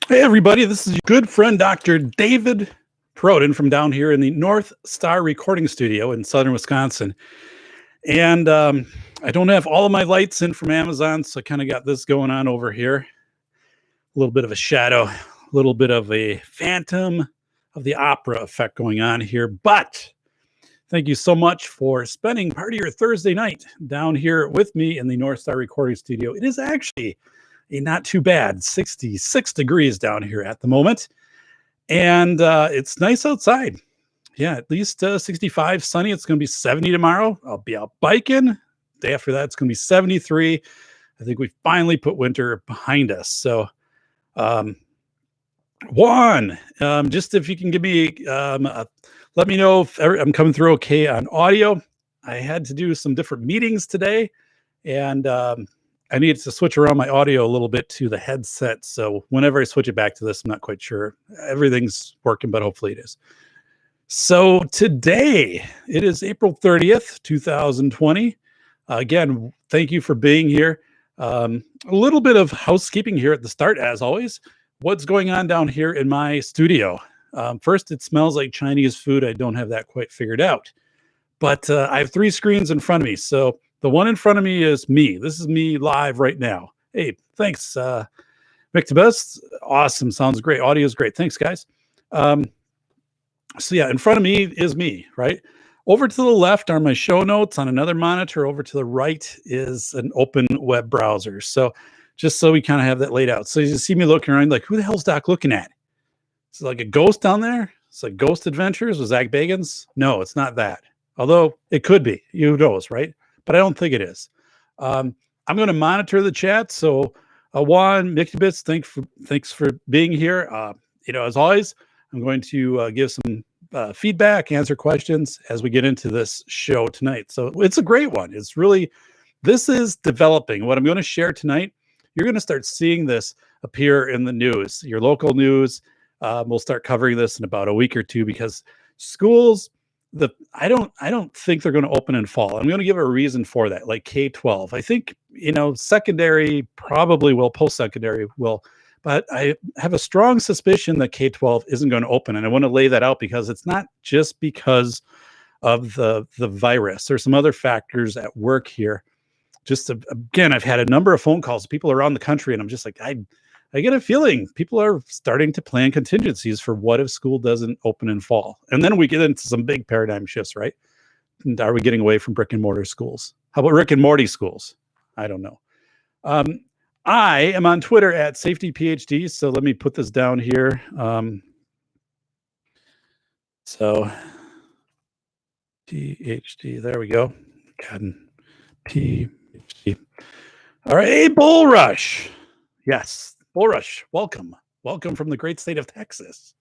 Hey, everybody, this is your good friend, Dr. David Proden from down here in the North Star Recording Studio in southern Wisconsin. And I don't have all of my lights in from Amazon, so I kind of got this going on over here. A little bit of a shadow, a little bit of a Phantom of the Opera effect going on here. But thank you so much for spending part of your Thursday night down here with me in the North Star Recording Studio. It is actually a not too bad 66 degrees down here at the moment. And it's nice outside. Yeah, at least 65 sunny. It's going to be 70 tomorrow. I'll be out biking. Day after that, it's going to be 73. I think we finally put winter behind us. So, just if you can give me, let me know if I'm coming through okay on audio. I had to do some different meetings today, and I needed to switch around my audio a little bit to the headset. So whenever I switch it back to this, I'm not quite sure. Everything's working, but hopefully it is. So today, it is April 30th, 2020. Again, thank you for being here. A little bit of housekeeping here at the start, as always. What's going on down here in my studio? First, it smells like Chinese food. I don't have that quite figured out. But I have 3 screens in front of me. So the one in front of me is me. This is me live right now. Hey, thanks, Mick the Best. Awesome. Sounds great. Audio is great. Thanks, guys. So yeah, in front of me is me, right? Over to the left are my show notes on another monitor. Over to the right is an open web browser. So just so we kind of have that laid out. So you see me looking around like, who the hell's Doc looking at? Is it like a ghost down there? It's like Ghost Adventures with Zach Bagans? No, it's not that. Although it could be. Who knows, right? But I don't think it is. I'm going to monitor the chat. So Juan, Mickey Bits, thanks for being here. As always, I'm going to give some feedback, answer questions as we get into this show tonight. So it's a great one. This is developing. What I'm going to share tonight, you're going to start seeing this appear in the news. Your local news will start covering this in about a week or two because schools, I don't think they're going to open in fall. I'm going to give a reason for that, like K-12. I think, secondary probably will, post-secondary will, but I have a strong suspicion that K-12 isn't going to open. And I want to lay that out because it's not just because of the virus. There's some other factors at work here. Again, I've had a number of phone calls, people around the country, and I'm just like, I get a feeling people are starting to plan contingencies for what if school doesn't open in fall. And then we get into some big paradigm shifts, right? And are we getting away from brick and mortar schools? How about Rick and Morty schools? I don't know. I am on Twitter at SafetyPhD. So let me put this down here. So PhD, there we go. God, PhD. All right, hey, Bull Rush. Yes. Bullrush, welcome from the great state of Texas.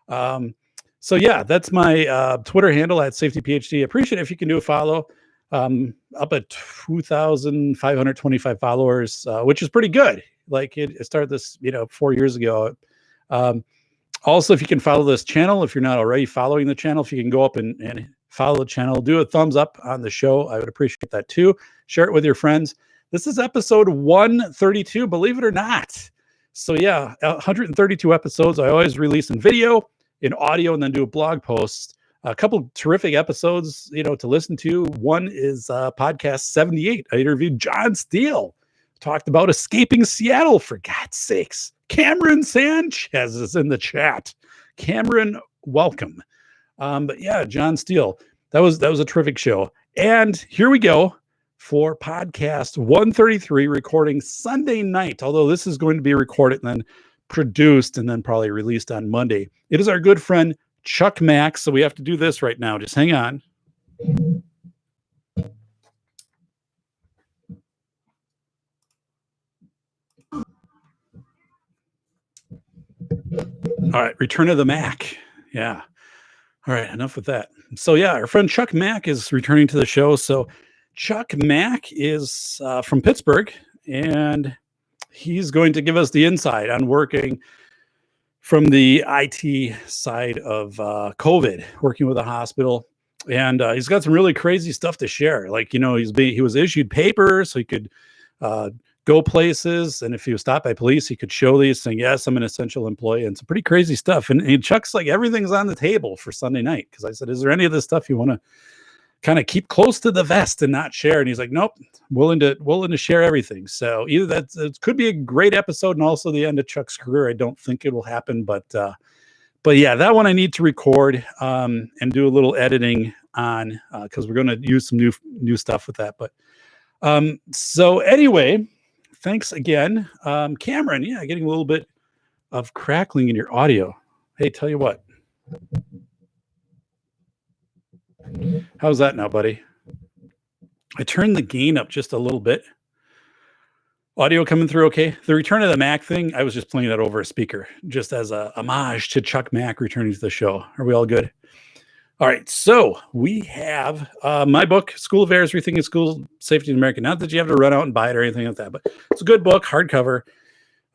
So yeah, that's my Twitter handle at SafetyPhD. Appreciate it if you can do a follow. Up at 2,525 followers, which is pretty good. Like it started this, 4 years ago. Also, if you can follow this channel, if you're not already following the channel, if you can go up and follow the channel, do a thumbs up on the show. I would appreciate that too. Share it with your friends. This is episode 132, believe it or not. So yeah, 132 episodes. I always release in video, in audio, and then do a blog post. A couple terrific episodes, to listen to. One is podcast 78. I interviewed John Steele. Talked about escaping Seattle, for God's sakes. Cameron Sanchez is in the chat. Cameron, welcome. But yeah, John Steele. That was a terrific show. And here we go for podcast 133, recording Sunday night, although this is going to be recorded and then produced and then probably released on Monday. It is our good friend Chuck Mack, so we have to do this right now. Just hang on. All right, Return of the Mac. Yeah. All right, enough with that. So yeah, our friend Chuck Mack is returning to the show. So Chuck Mack is from Pittsburgh, and he's going to give us the insight on working from the IT side of COVID, working with a hospital. And he's got some really crazy stuff to share. Like, he was issued papers so he could go places. And if he was stopped by police, he could show these saying, yes, I'm an essential employee. And some pretty crazy stuff. And Chuck's like, everything's on the table for Sunday night. Cause I said, is there any of this stuff you want to kind of keep close to the vest and not share? And he's like, nope, willing to share everything. So either that it could be a great episode and also the end of Chuck's career. I don't think it will happen, but yeah, that one I need to record and do a little editing on because we're going to use some new stuff with that. But so anyway, thanks again. Cameron, yeah, getting a little bit of crackling in your audio. Hey, tell you what. How's that now, buddy? I turned the gain up just a little bit. Audio coming through okay? The Return of the Mac thing, I was just playing that over a speaker, just as a homage to Chuck Mack returning to the show. Are we all good? All right, so we have my book, School Affairs, Rethinking School Safety in America. Not that you have to run out and buy it or anything like that, but it's a good book, hardcover,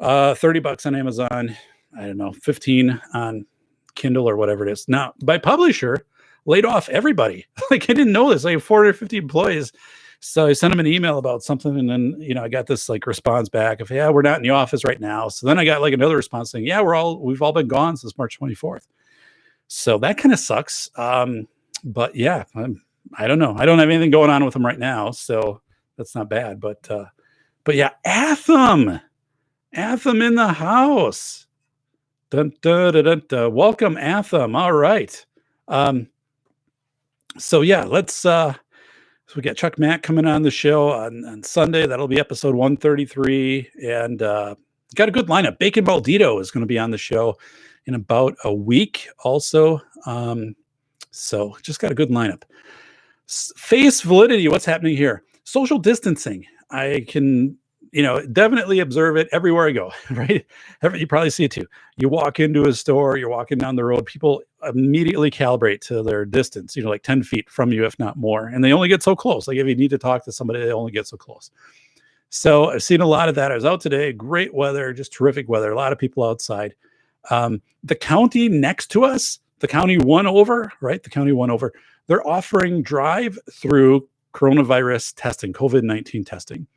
$30 on Amazon, I don't know, 15 on Kindle or whatever it is. Now, my publisher laid off everybody. Like, I didn't know this. I have 450 employees. So I sent him an email about something, and then, I got this like response back of, yeah, we're not in the office right now. So then I got like another response saying, yeah, we've all been gone since March 24th. So that kind of sucks. But yeah, I don't know. I don't have anything going on with them right now, so that's not bad. But yeah, Atham in the house. Dun, dun, dun, dun, dun. Welcome, Atham. All right. So yeah, so we got Chuck Mack coming on the show on Sunday. That'll be episode 133, and got a good lineup. Bacon Baldito is going to be on the show in about a week also. So just got a good lineup. Face validity, what's happening here? Social distancing. I can, definitely observe it everywhere I go, right? You probably see it too. You walk into a store, you're walking down the road, people immediately calibrate to their distance, like 10 feet from you, if not more. And they only get so close. Like if you need to talk to somebody, they only get so close. So I've seen a lot of that. I was out today, great weather, just terrific weather. A lot of people outside. The county next to us, the county one over, right? The county one over, they're offering drive-through coronavirus testing, COVID-19 testing.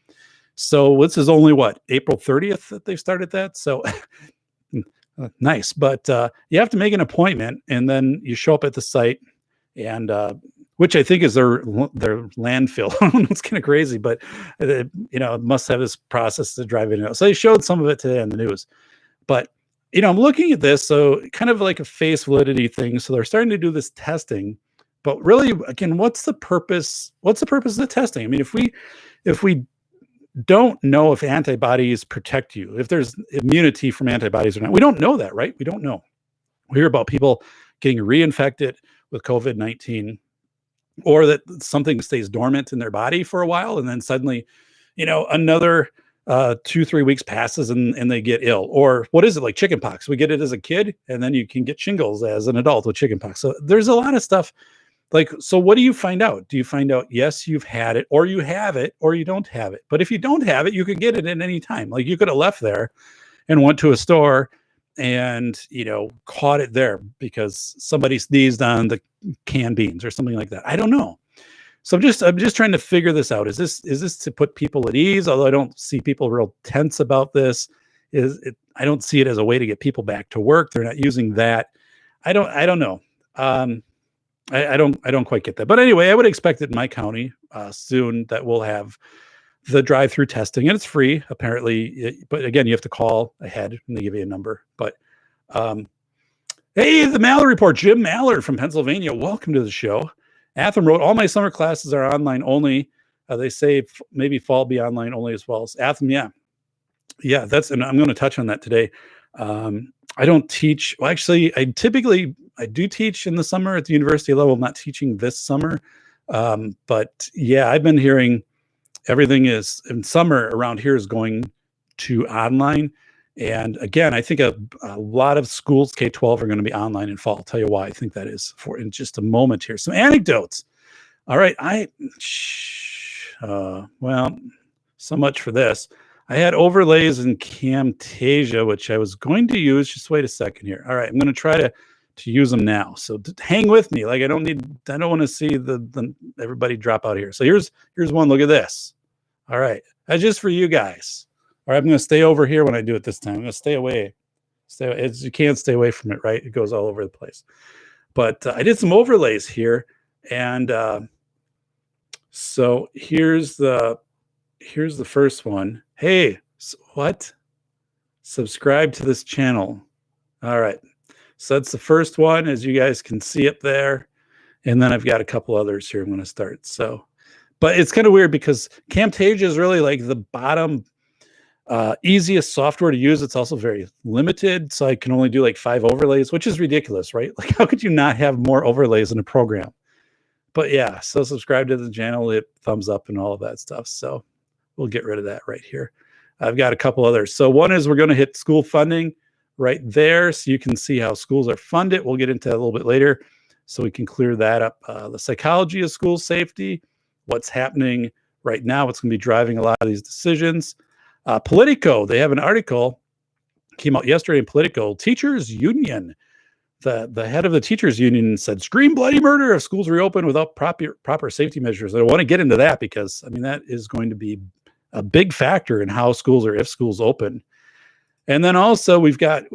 So this is only April 30th that they've started that. So nice. But you have to make an appointment, and then you show up at the site, and which I think is their landfill. It's kind of crazy, but it must have this process to drive it in. So they showed some of it today on the news. But I'm looking at this, so kind of like a face validity thing. So they're starting to do this testing, but really, again, what's the purpose? What's the purpose of the testing? I mean, if we don't know if antibodies protect you, if there's immunity from antibodies or not, we don't know that, right? We don't know. We hear about people getting reinfected with COVID-19, or that something stays dormant in their body for a while, and then suddenly, another 2-3 weeks passes and they get ill. Or what is it, like chickenpox? We get it as a kid, and then you can get shingles as an adult with chickenpox. So there's a lot of stuff. Like, so what do you find out? Do you find out, yes, you've had it, or you have it, or you don't have it? But if you don't have it, you could get it at any time. Like you could have left there and went to a store and, caught it there because somebody sneezed on the canned beans or something like that. I don't know. So I'm just trying to figure this out. Is this to put people at ease? Although I don't see people real tense about this. I don't see it as a way to get people back to work. They're not using that. I don't know. I don't quite get that. But anyway, I would expect it in my county soon that we'll have the drive-through testing, and it's free apparently. But again, you have to call ahead and they give you a number. But hey, the Mallard Report, Jim Mallard from Pennsylvania. Welcome to the show. Atham wrote, all my summer classes are online only. They say maybe fall be online only as well. Atham, yeah, and I'm going to touch on that today. I don't teach. Well, actually, I do teach in the summer at the university level. I'm not teaching this summer. But yeah, I've been hearing everything is in summer around here is going to online. And again, I think a lot of schools, K-12, are going to be online in fall. I'll tell you why I think that is in just a moment here. Some anecdotes. All right. Well, so much for this. I had overlays in Camtasia, which I was going to use. Just wait a second here. All right. I'm going to try to use them now. So hang with me. Like I don't want to see the everybody drop out here. So here's one. Look at this. All right. That's just for you guys. All right. I'm going to stay over here when I do it this time. I'm going to stay away. You can't stay away from it, right? It goes all over the place. But I did some overlays here. And so here's the first one. Hey, what? Subscribe to this channel. All right. So that's the first one, as you guys can see up there. And then I've got a couple others here I'm going to start. So, but it's kind of weird because Camtasia is really like the bottom easiest software to use. It's also very limited. So I can only do like 5 overlays, which is ridiculous, right? Like, how could you not have more overlays in a program? But yeah, so subscribe to the channel, hit thumbs up and all of that stuff. So we'll get rid of that right here. I've got a couple others. So one is we're going to hit school funding right there. So you can see how schools are funded. We'll get into that a little bit later, so we can clear that up. The psychology of school safety, what's happening right now, what's going to be driving a lot of these decisions. Politico, they have an article, came out yesterday in Politico, Teachers Union. The head of the teachers union said, "Scream bloody murder if schools reopen without proper safety measures." I want to get into that because, I mean, that is going to be a big factor in how schools or if schools open. And then also we've got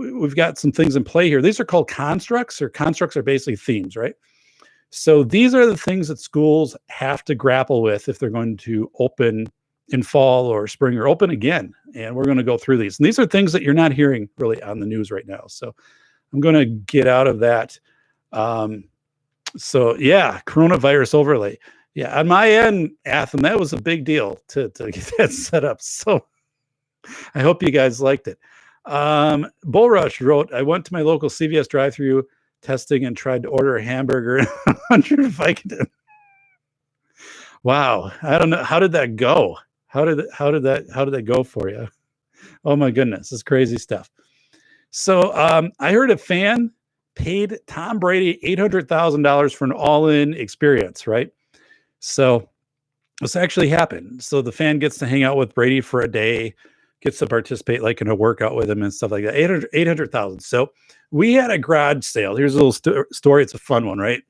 some things in play here. These are called constructs, or constructs are basically themes, right? So these are the things that schools have to grapple with if they're going to open in fall or spring or open again. And we're going to go through these. And these are things that you're not hearing really on the news right now. So I'm going to get out of that. So yeah, coronavirus overlay. Yeah, on my end, Atham, that was a big deal to get that set up. So I hope you guys liked it. Bull Rush wrote, "I went to my local CVS drive-through testing and tried to order a hamburger and 100 Vicodin." Wow, I don't know, how did that go? How did that go for you? Oh my goodness, it's crazy stuff. So I heard a fan paid Tom Brady $800,000 for an all-in experience, right? So this actually happened. So the fan gets to hang out with Brady for a day, gets to participate like in a workout with him and stuff like that. 800,000. So we had a garage sale. Here's a little story. It's a fun one, right?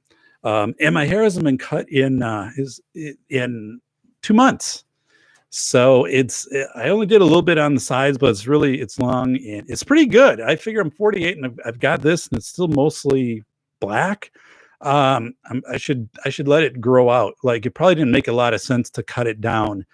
And my hair hasn't been cut in 2 months. So I only did a little bit on the sides, but it's long and it's pretty good. I figure I'm 48 and I've got this and it's still mostly black. I should let it grow out. Like, it probably didn't make a lot of sense to cut it down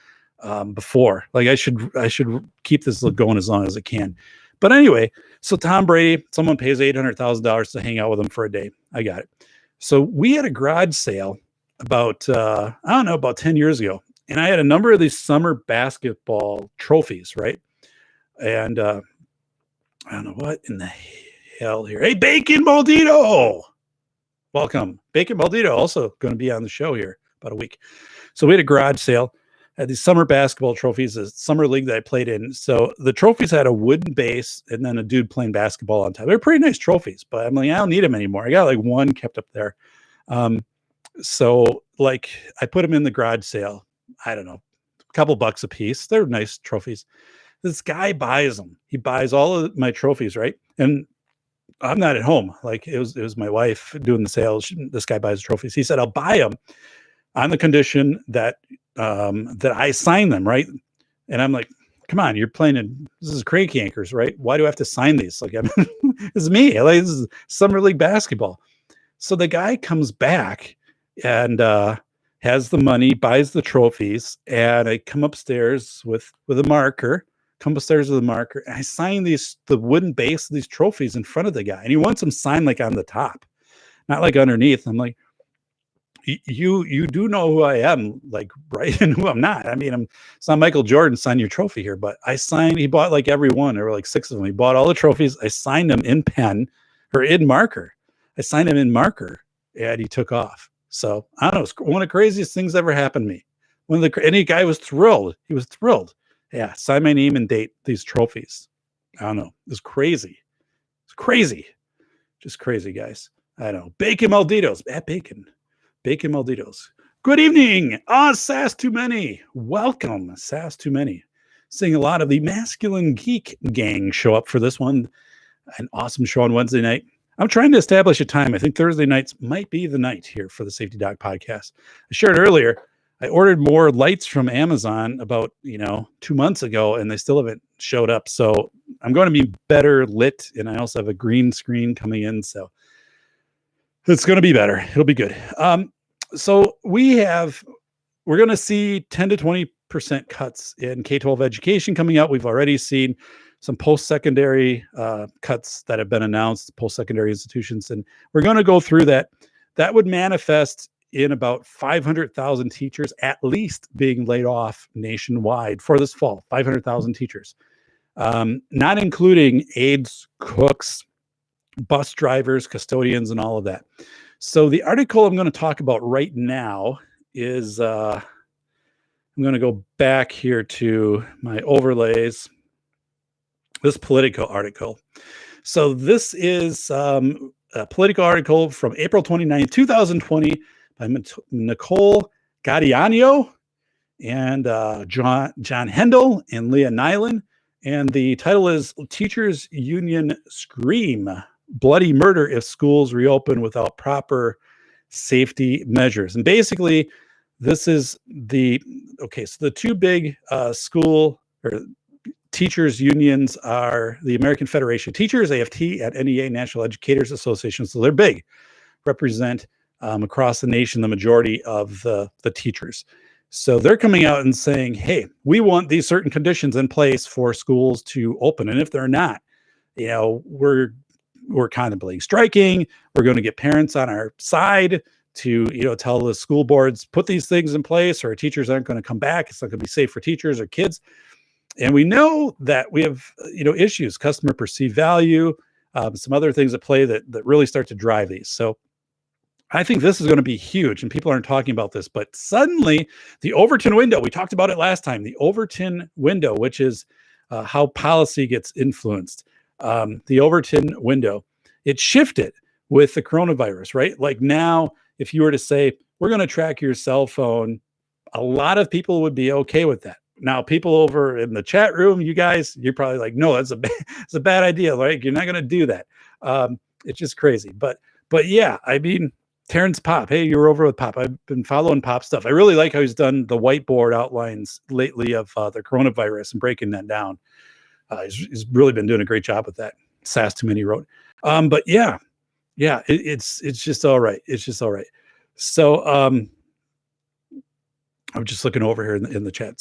before. Like, I should keep this look going as long as it can. But anyway, so Tom Brady, someone pays $800,000 to hang out with him for a day. I got it. So we had a garage sale about 10 years ago. And I had a number of these summer basketball trophies, right? And I don't know what in the hell here. Hey, Bacon Maldito! Welcome. Bacon Maldito also going to be on the show here about a week. So we had a garage sale. I had these summer basketball trophies, a summer league that I played in. So the trophies had a wooden base and then a dude playing basketball on top. They're pretty nice trophies, but I'm like, I don't need them anymore. I got like one kept up there. So like I put them in the garage sale. I don't know, a couple bucks a piece. They're nice trophies. This guy buys them. He buys all of my trophies, right? And I'm not at home. Like, it was my wife doing the sales. This guy buys trophies. He said, "I'll buy them on the condition that I sign them," right? And I'm like, "Come on, you're playing this is Crank Yankers, right? Why do I have to sign these? Like, it's me. Like, this is summer league basketball." So the guy comes back and has the money, buys the trophies, and I come upstairs with a marker. And I sign the wooden base of these trophies in front of the guy, and he wants them signed like on the top, not like underneath. I'm like, you do know who I am, like, right? And who I'm not. I mean, it's not Michael Jordan sign your trophy here, but he bought like every one. There were like 6 of them. He bought all the trophies. I signed them in pen or in marker. And he took off. So I don't know. It's one of the craziest things ever happened to me. And the guy was thrilled. He was thrilled. Yeah, sign my name and date these trophies. I don't know. It's crazy. It's crazy. Just crazy, guys. I know. Bacon Malditos. At Bacon. Bacon Malditos. Good evening. Sass Too Many. Welcome, Sass Too Many. Seeing a lot of the Masculine Geek gang show up for this one. An awesome show on Wednesday night. I'm trying to establish a time. I think Thursday nights might be the night here for the Safety Doc podcast. I shared earlier, I ordered more lights from Amazon about 2 months ago, and they still haven't showed up. So I'm going to be better lit, and I also have a green screen coming in, so it's going to be better. It'll be good. So we're going to see 10 to 20% cuts in K-12 education coming out. We've already seen some post-secondary cuts that have been announced, post-secondary institutions, and we're going to go through that. That would manifest in about 500,000 teachers at least being laid off nationwide for this fall. 500,000 teachers, not including aides, cooks, bus drivers, custodians, and all of that. So the article I'm going to talk about right now is, I'm going to go back here to my overlays, this Politico article. So this is a Politico article from April 29, 2020 by Nicole Gaudiano and John Hendel and Leah Nyland. And the title is Teachers Union Scream, Bloody Murder if Schools Reopen Without Proper Safety Measures. And basically, this is the two big school or teachers unions are the American Federation of Teachers, AFT, and NEA, National Educators Association. So they're big, represent across the nation the majority of the teachers. So they're coming out and saying, hey, we want these certain conditions in place for schools to open. And if they're not, we're contemplating striking. We're going to get parents on our side to, tell the school boards, put these things in place, or our teachers aren't going to come back. It's not going to be safe for teachers or kids. And we know that we have, issues, customer perceived value, some other things at play that really start to drive these. So I think this is going to be huge, and people aren't talking about this, but suddenly the Overton window, we talked about it last time, the Overton window, which is how policy gets influenced. The Overton window, it shifted with the coronavirus, right? Like now, if you were to say, we're going to track your cell phone, a lot of people would be okay with that. Now, people over in the chat room, you guys, you're probably like, no, it's a bad idea. Like, you're not going to do that. It's just crazy. But yeah, I mean, Terrence Pop, hey, you're over with Pop. I've been following Pop stuff. I really like how he's done the whiteboard outlines lately of the coronavirus and breaking that down. He's really been doing a great job with that. Sass Too Many wrote. But yeah, it's just all right. It's just all right. So I'm just looking over here in the chat.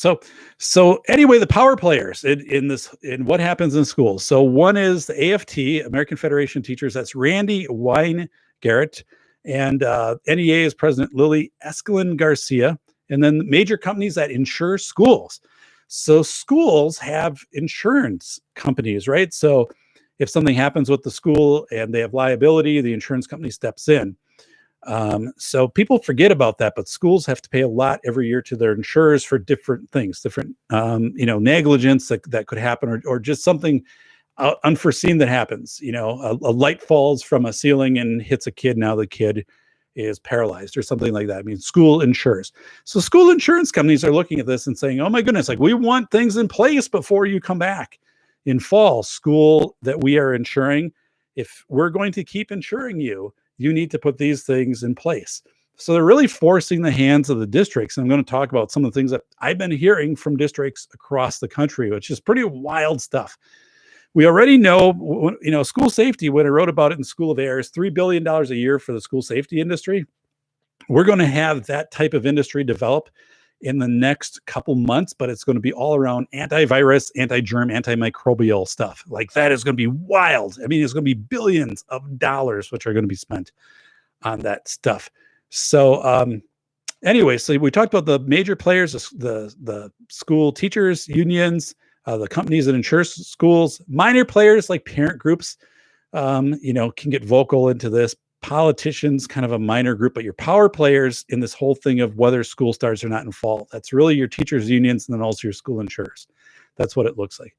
So anyway, the power players in what happens in schools. So one is the AFT, American Federation of Teachers. That's Randy Weingarrett. And NEA is President Lily Escalin Garcia. And then major companies that insure schools. So schools have insurance companies, right? So if something happens with the school and they have liability, the insurance company steps in. So people forget about that, but schools have to pay a lot every year to their insurers for different things, different, negligence that could happen, or just something unforeseen that happens. A light falls from a ceiling and hits a kid. Now the kid is paralyzed or something like that. I mean, school insures. So school insurance companies are looking at this and saying, oh my goodness, like we want things in place before you come back in fall. School that we are insuring, if we're going to keep insuring you, you need to put these things in place. So they're really forcing the hands of the districts. And I'm going to talk about some of the things that I've been hearing from districts across the country, which is pretty wild stuff. We already know, school safety, when I wrote about it in School of Air, is $3 billion a year for the school safety industry. We're going to have that type of industry develop in the next couple months, but it's going to be all around antivirus, anti-germ, antimicrobial stuff. Like that is going to be wild. I mean, it's going to be billions of dollars, which are going to be spent on that stuff. So anyway, so we talked about the major players, the school teachers, unions, the companies that insure schools. Minor players like parent groups, can get vocal into this. Politicians, kind of a minor group, but your power players in this whole thing of whether school starts or not in fall, that's really your teachers unions and then also your school insurers. That's what it looks like.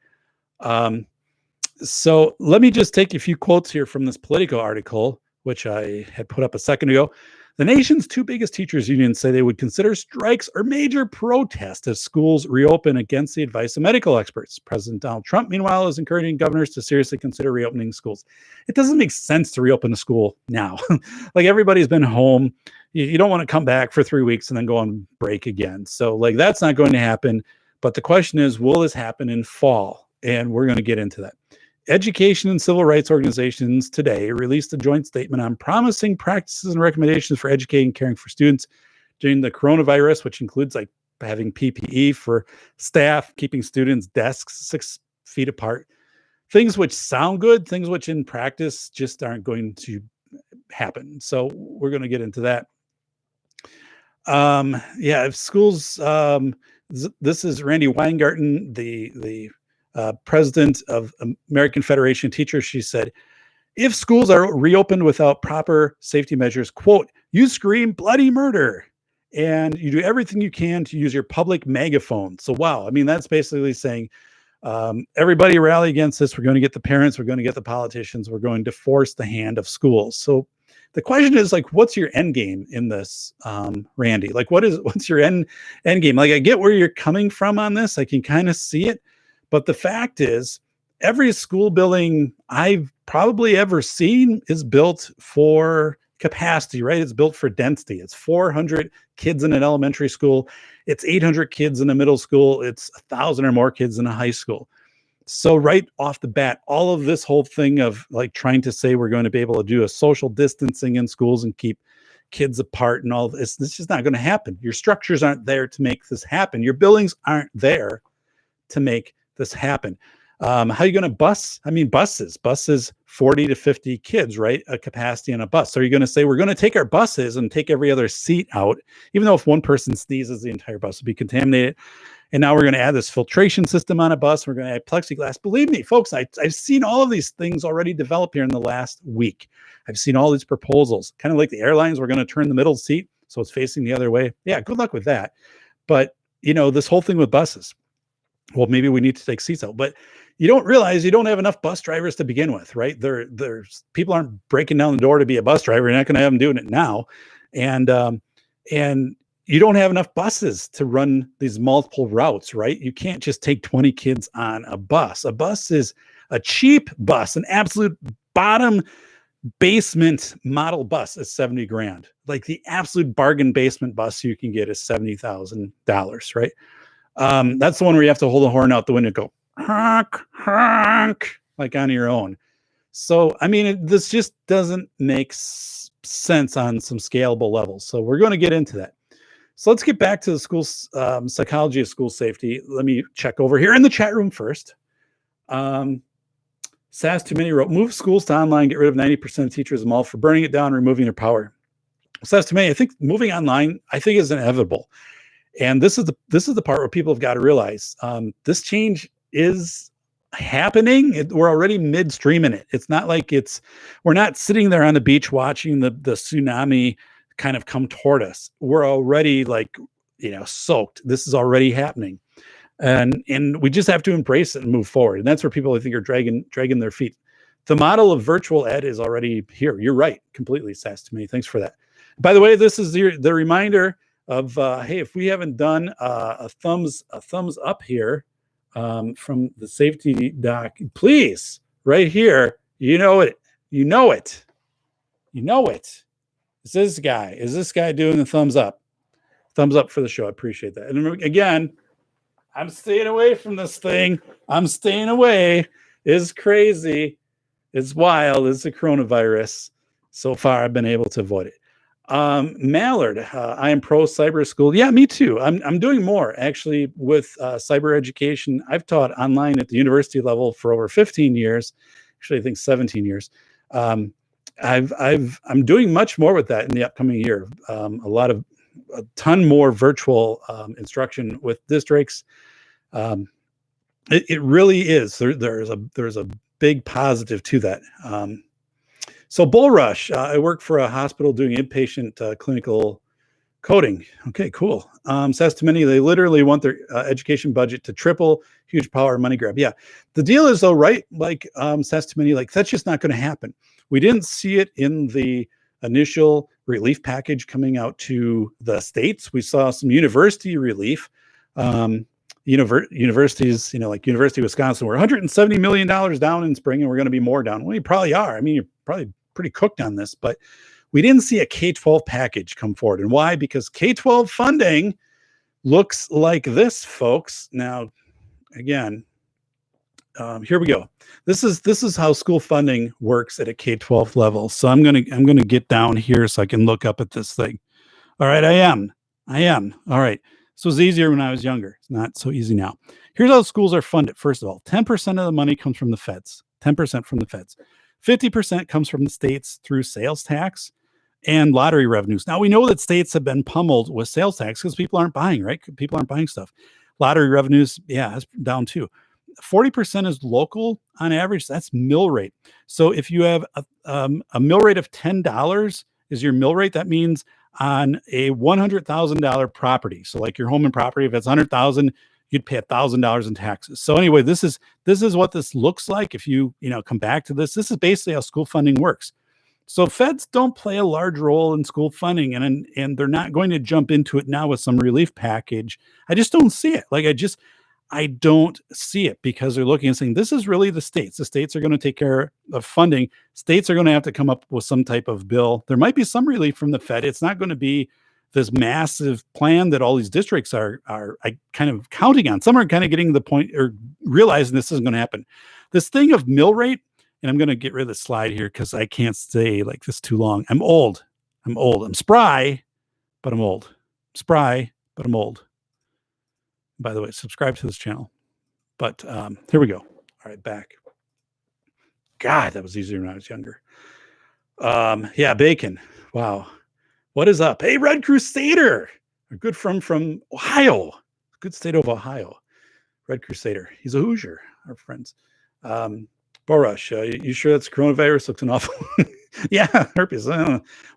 So let me just take a few quotes here from this Politico article, which I had put up a second ago. The nation's two biggest teachers unions say they would consider strikes or major protest if schools reopen against the advice of medical experts. President Donald Trump, meanwhile, is encouraging governors to seriously consider reopening schools. It doesn't make sense to reopen a school now. Like, everybody's been home. You don't want to come back for 3 weeks and then go on break again. So, like, that's not going to happen. But the question is, will this happen in fall? And we're going to get into that. Education and civil rights organizations today released a joint statement on promising practices and recommendations for educating and caring for students during the coronavirus, which includes like having PPE for staff, keeping students' desks 6 feet apart. Things which sound good, things which in practice just aren't going to happen. So we're going to get into that. If schools, this is Randy Weingarten, the president of American Federation of Teachers. She said, if schools are reopened without proper safety measures, quote, you scream bloody murder and you do everything you can to use your public megaphone. So, wow. I mean, that's basically saying, everybody rally against this. We're going to get the parents. We're going to get the politicians. We're going to force the hand of schools. So the question is, like, what's your end game in this, Randy? Like, what's your end game? Like, I get where you're coming from on this. I can kind of see it. But the fact is, every school building I've probably ever seen is built for capacity, right? It's built for density. It's 400 kids in an elementary school. It's 800 kids in a middle school. It's 1,000 or more kids in a high school. So right off the bat, all of this whole thing of like trying to say we're going to be able to do a social distancing in schools and keep kids apart and all this, this is just not going to happen. Your structures aren't there to make this happen. Your buildings aren't there to make this happen. How are you going to bus? I mean, buses 40 to 50 kids, right? A capacity on a bus. So are you going to say we're going to take our buses and take every other seat out, even though if one person sneezes, the entire bus will be contaminated. And now we're going to add this filtration system on a bus. We're going to add plexiglass. Believe me, folks, I've seen all of these things already develop here in the last week. I've seen all these proposals, kind of like the airlines. We're going to turn the middle seat so it's facing the other way. Yeah, good luck with that. But, this whole thing with buses, well, maybe we need to take seats out, but you don't realize you don't have enough bus drivers to begin with, right? There's people aren't breaking down the door to be a bus driver. You're not going to have them doing it now. And you don't have enough buses to run these multiple routes, right? You can't just take 20 kids on a bus. A bus is a cheap bus, an absolute bottom basement model bus is $70,000. Like the absolute bargain basement bus you can get is $70,000, right? That's the one where you have to hold the horn out the window and go honk, honk, like on your own. So, I mean, this just doesn't make sense on some scalable levels. So we're going to get into that. So let's get back to the school's psychology of school safety. Let me check over here in the chat room first. SAS Too Many wrote, move schools to online, get rid of 90% of teachers and all for burning it down, removing their power. SAS Too Many, I think moving online, I think is inevitable. And this is the part where people have got to realize this change is happening. We're already midstream in it. It's not like we're not sitting there on the beach watching the tsunami kind of come toward us. We're already soaked. This is already happening. And we just have to embrace it and move forward. And that's where people, I think, are dragging their feet. The model of virtual ed is already here. You're right. Completely, SAS Too Many. Thanks for that. By the way, this is the reminder of hey, if we haven't done a thumbs up here from the safety doc, please, right here, you know it. Is this guy doing the thumbs up for the show? I appreciate that. And again, I'm staying away from this thing. I'm staying away. It's crazy. It's wild. It's a coronavirus. So far, I've been able to avoid it. Mallard, I am pro cyber school. Yeah, me too. I'm doing more actually with cyber education. I've taught online at the university level for over 15 years. Actually, I think 17 years. I'm doing much more with that in the upcoming year. A ton more virtual instruction with districts. It really is. There's a big positive to that. So Bull Rush, I work for a hospital doing inpatient clinical coding. Okay, cool. SAS Too Many, they literally want their education budget to triple. Huge power, money grab. Yeah, the deal is though, right? Like SAS Too Many, like that's just not going to happen. We didn't see it in the initial relief package coming out to the states. We saw some university relief. Universities, like University of Wisconsin, we're $170 million down in spring, and we're going to be more down. Well, you probably are. I mean, you're probably pretty cooked on this, but we didn't see a K-12 package come forward. And why? Because K-12 funding looks like this, folks. Now, again, here we go. This is how school funding works at a K-12 level. So I'm gonna get down here so I can look up at this thing. All right, I am. All right. So it's easier when I was younger. It's not so easy now. Here's how schools are funded. First of all, 10% of the money comes from the feds. 10% from the feds. 50% comes from the states through sales tax and lottery revenues. Now we know that states have been pummeled with sales tax because people aren't buying, right? People aren't buying stuff. Lottery revenues, that's down too. 40% is local on average. That's mill rate. So if you have a mill rate of $10 is your mill rate, that means on a $100,000 property. So like your home and property, if it's $100,000, you'd pay $1,000 in taxes. So anyway, this is what this looks like. If you come back to this, this is basically how school funding works. So feds don't play a large role in school funding, and they're not going to jump into it now with some relief package. I just don't see it. I don't see it because they're looking and saying, this is really the states. The states are going to take care of funding. States are going to have to come up with some type of bill. There might be some relief from the Fed. It's not going to be this massive plan that all these districts are kind of counting on. Some are kind of getting the point or realizing this isn't going to happen. This thing of mill rate, and I'm going to get rid of the slide here because I can't stay like this too long. I'm old. I'm spry, but I'm old. Spry, but I'm old. By the way, subscribe to this channel. But here we go. All right, back. God, that was easier when I was younger. Bacon. Wow. What is up? Hey, Red Crusader. A good friend from Ohio. Good state of Ohio. Red Crusader. He's a Hoosier. Our friends. Borush, you sure that's coronavirus? Looks an awful. Yeah, herpes.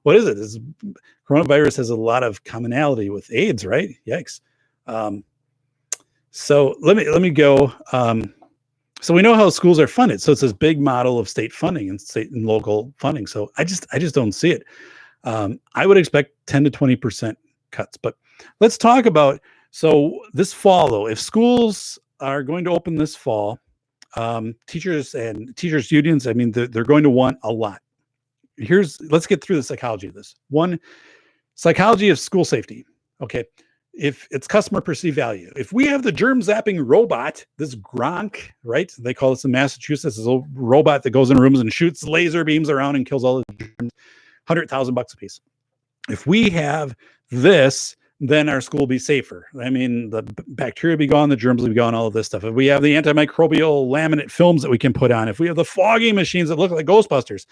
What is it? Coronavirus has a lot of commonality with AIDS, right? Yikes. So let me go. So we know how schools are funded. So it's this big model of state funding and state and local funding. So I just don't see it. I would expect 10 to 20% cuts. But let's talk about, so this fall though, if schools are going to open this fall, teachers and teachers unions, I mean, they're going to want a lot. Let's get through the psychology of this. One, psychology of school safety. Okay. If it's customer perceived value, if we have the germ zapping robot, this Gronk, right? They call this in Massachusetts, this little robot that goes in rooms and shoots laser beams around and kills all the germs, $100,000 a piece. If we have this, then our school will be safer. I mean, the bacteria will be gone, the germs will be gone, all of this stuff. If we have the antimicrobial laminate films that we can put on, if we have the fogging machines that look like Ghostbusters,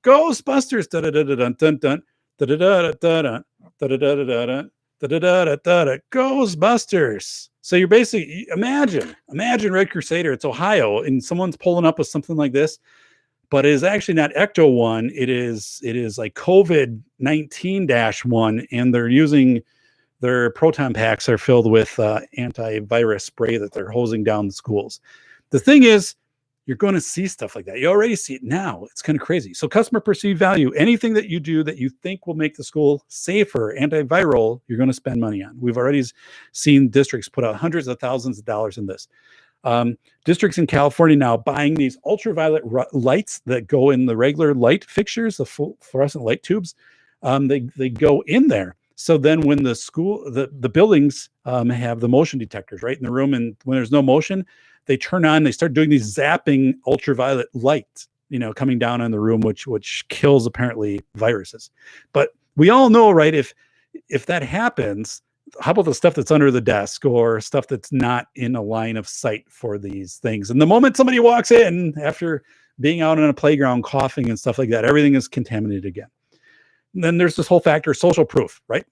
Ghostbusters, Ghostbusters. So you're basically, imagine Red Crusader, it's Ohio, and someone's pulling up with something like this, but it is actually not Ecto-1. It is like COVID-19-1, and they're using their proton packs are filled with antivirus spray that they're hosing down the schools. The thing is, you're going to see stuff like that. You already see it now. It's kind of crazy. So customer perceived value, anything that you do that you think will make the school safer, antiviral, you're going to spend money on. We've already seen districts put out hundreds of thousands of dollars in this. Districts in California now buying these ultraviolet lights that go in the regular light fixtures, the fluorescent light tubes. They go in there. So then when the school, the buildings have the motion detectors right in the room, and when there's no motion, they turn on, they start doing these zapping ultraviolet light, coming down on the room, which kills apparently viruses. But we all know, right? If that happens, how about the stuff that's under the desk or stuff that's not in a line of sight for these things? And the moment somebody walks in after being out on a playground coughing and stuff like that, everything is contaminated again. And then there's this whole factor, social proof, right?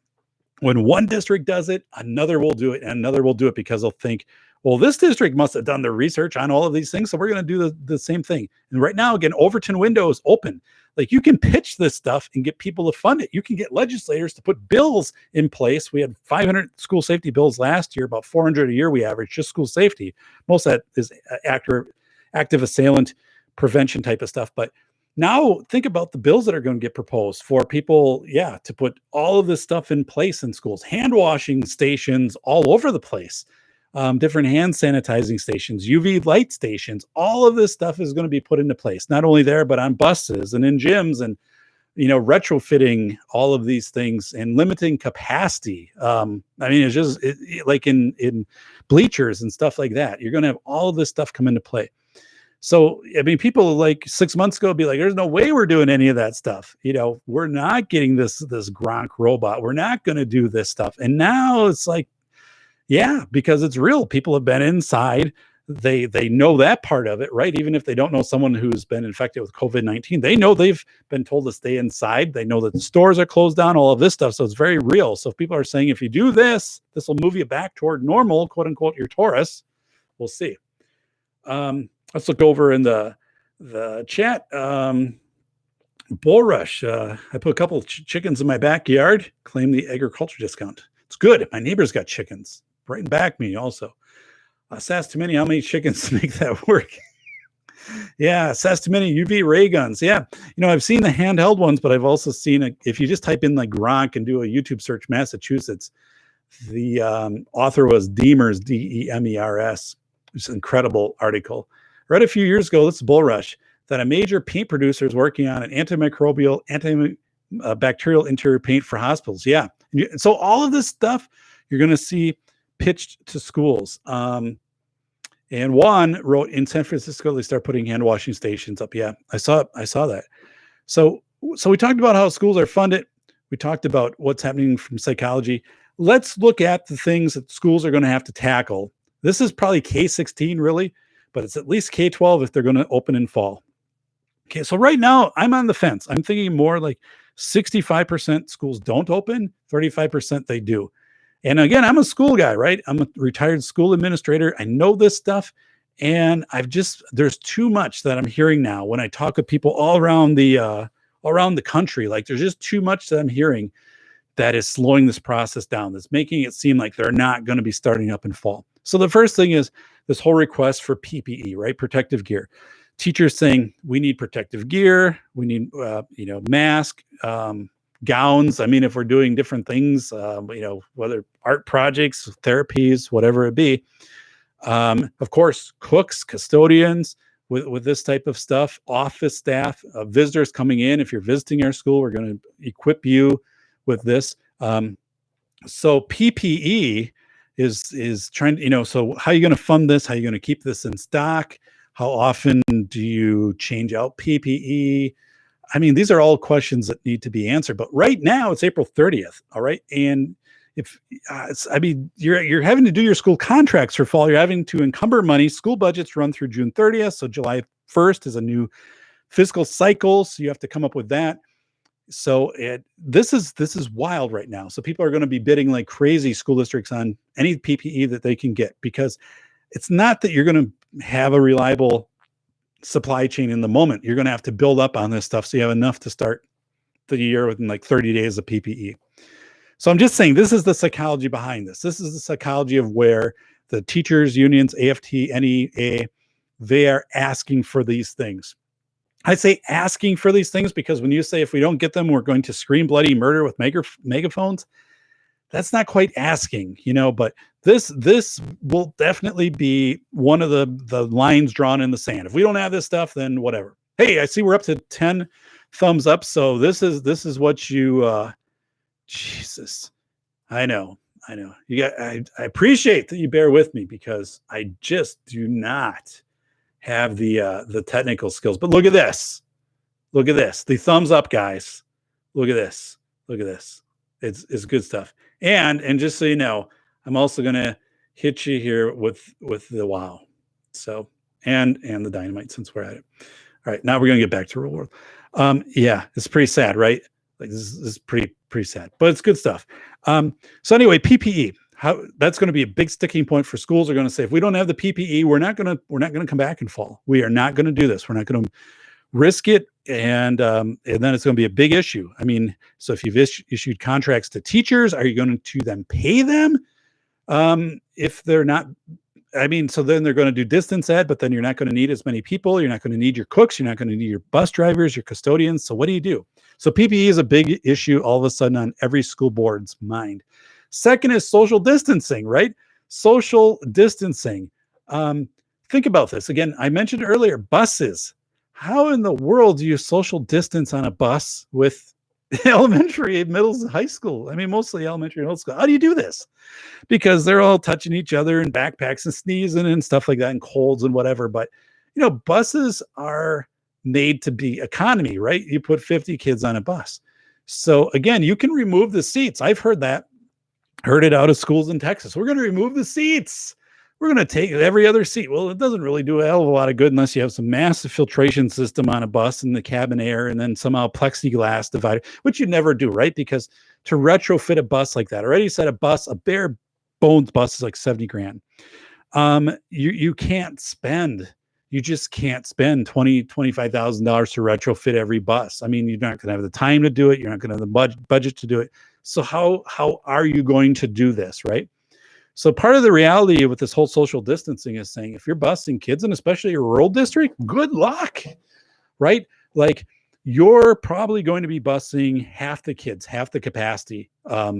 When one district does it, another will do it, and another will do it because they'll think, well, this district must have done the research on all of these things, so we're going to do the same thing. And right now, again, Overton window is open. Like, you can pitch this stuff and get people to fund it. You can get legislators to put bills in place. We had 500 school safety bills last year, about 400 a year we average, just school safety. Most of that is active assailant prevention type of stuff. But now think about the bills that are going to get proposed for people, to put all of this stuff in place in schools, hand washing stations all over the place, different hand sanitizing stations, UV light stations. All of this stuff is going to be put into place, not only there, but on buses and in gyms, and retrofitting all of these things and limiting capacity. It's just like in bleachers and stuff like that. You're going to have all of this stuff come into play. So, people like 6 months ago be like, there's no way we're doing any of that stuff. We're not getting this Gronk robot. We're not going to do this stuff. And now it's like, because it's real. People have been inside. They know that part of it, right? Even if they don't know someone who's been infected with COVID-19, they know they've been told to stay inside. They know that the stores are closed down, all of this stuff. So it's very real. So if people are saying, if you do this, this will move you back toward normal, quote unquote, your Taurus, we'll see. Let's look over in the chat. Bull Rush. I put a couple chickens in my backyard, claim the agriculture discount. It's good. My neighbor's got chickens right back me also. Sass too many. How many chickens to make that work? Sass too many UV ray guns. I've seen the handheld ones, but I've also seen if you just type in like Gronk and do a YouTube search, Massachusetts, the author was Demers, Demers. It's an incredible article. I read a few years ago, this is Bull Rush, that a major paint producer is working on an antimicrobial, antibacterial interior paint for hospitals. So all of this stuff you're going to see pitched to schools. And Juan wrote, in San Francisco, they start putting hand washing stations up. I saw that. So we talked about how schools are funded. We talked about what's happening from psychology. Let's look at the things that schools are going to have to tackle. This is probably K-16 really, but it's at least K-12 if they're going to open in fall. Okay, so right now I'm on the fence. I'm thinking more like 65% schools don't open, 35% they do. And again, I'm a school guy, right? I'm a retired school administrator. I know this stuff. And there's too much that I'm hearing now when I talk with people all around the country. Like there's just too much that I'm hearing that is slowing this process down. That's making it seem like they're not going to be starting up in fall. So the first thing is this whole request for PPE, right? Protective gear. Teachers saying we need protective gear. We need, mask, gowns. If we're doing different things, whether art projects, therapies, whatever it be. Of course, cooks, custodians with this type of stuff, office staff, visitors coming in. If you're visiting our school, we're going to equip you with this. So PPE is trying, so how are you going to fund this? How are you going to keep this in stock? How often do you change out PPE? These are all questions that need to be answered. But right now it's April 30th. All right. And you're having to do your school contracts for fall. You're having to encumber money. School budgets run through June 30th. So July 1st is a new fiscal cycle. So you have to come up with that. So this is wild right now. So people are going to be bidding like crazy, school districts, on any PPE that they can get, because it's not that you're going to have a reliable supply chain in the moment. You're going to have to build up on this stuff so you have enough to start the year within like 30 days of PPE. So I'm just saying, this is the psychology behind this. This is the psychology of where the teachers unions, AFT, NEA, they are asking for these things. I say asking for these things because when you say, if we don't get them, we're going to scream bloody murder with megaphones, that's not quite asking, but this will definitely be one of the lines drawn in the sand. If we don't have this stuff, then whatever. Hey, I see we're up to 10 thumbs up. So this is what you, Jesus, I know. I appreciate that you bear with me, because I just do not have the technical skills. But look at this. The thumbs up, guys. Look at this. It's good stuff. And just so you know, I'm also going to hit you here with the wow. So, and the dynamite, since we're at it. All right, now we're going to get back to real world. It's pretty sad, right? Like this is pretty sad, but it's good stuff. So anyway, PPE, that's going to be a big sticking point for schools. They're going to say, if we don't have the PPE, we're not going to come back in fall. We are not going to do this. We're not going to risk it. And then it's going to be a big issue. So if you've issued contracts to teachers, are you going to then pay them if they're not I mean, so then they're going to do distance ed, but then you're not going to need as many people. You're not going to need your cooks. You're not going to need your bus drivers, your custodians. So what do you do? So PPE is a big issue all of a sudden on every school board's mind. Second is social distancing, right? Social distancing. Think about this. Again, I mentioned earlier, buses. How in the world do you social distance on a bus with elementary, middle, high school? I mean, mostly elementary and middle school. How do you do this? Because they're all touching each other in backpacks and sneezing and stuff like that and colds and whatever. But, buses are made to be economy, right? You put 50 kids on a bus. So again, you can remove the seats. I've heard it out of schools in Texas. We're going to remove the seats. We're going to take every other seat. Well, it doesn't really do a hell of a lot of good unless you have some massive filtration system on a bus in the cabin air and then somehow plexiglass divider, which you never do, right? Because to retrofit a bus like that, already said a bare bones bus is like 70 grand. You can't spend, you just can't spend $25,000 to retrofit every bus. I mean, you're not going to have the time to do it. You're not going to have the budget to do it. So how are you going to do this, right? So part of the reality with this whole social distancing is saying, if you're busing kids, and especially a rural district, good luck, right? Like, you're probably going to be busing half the kids, half the capacity.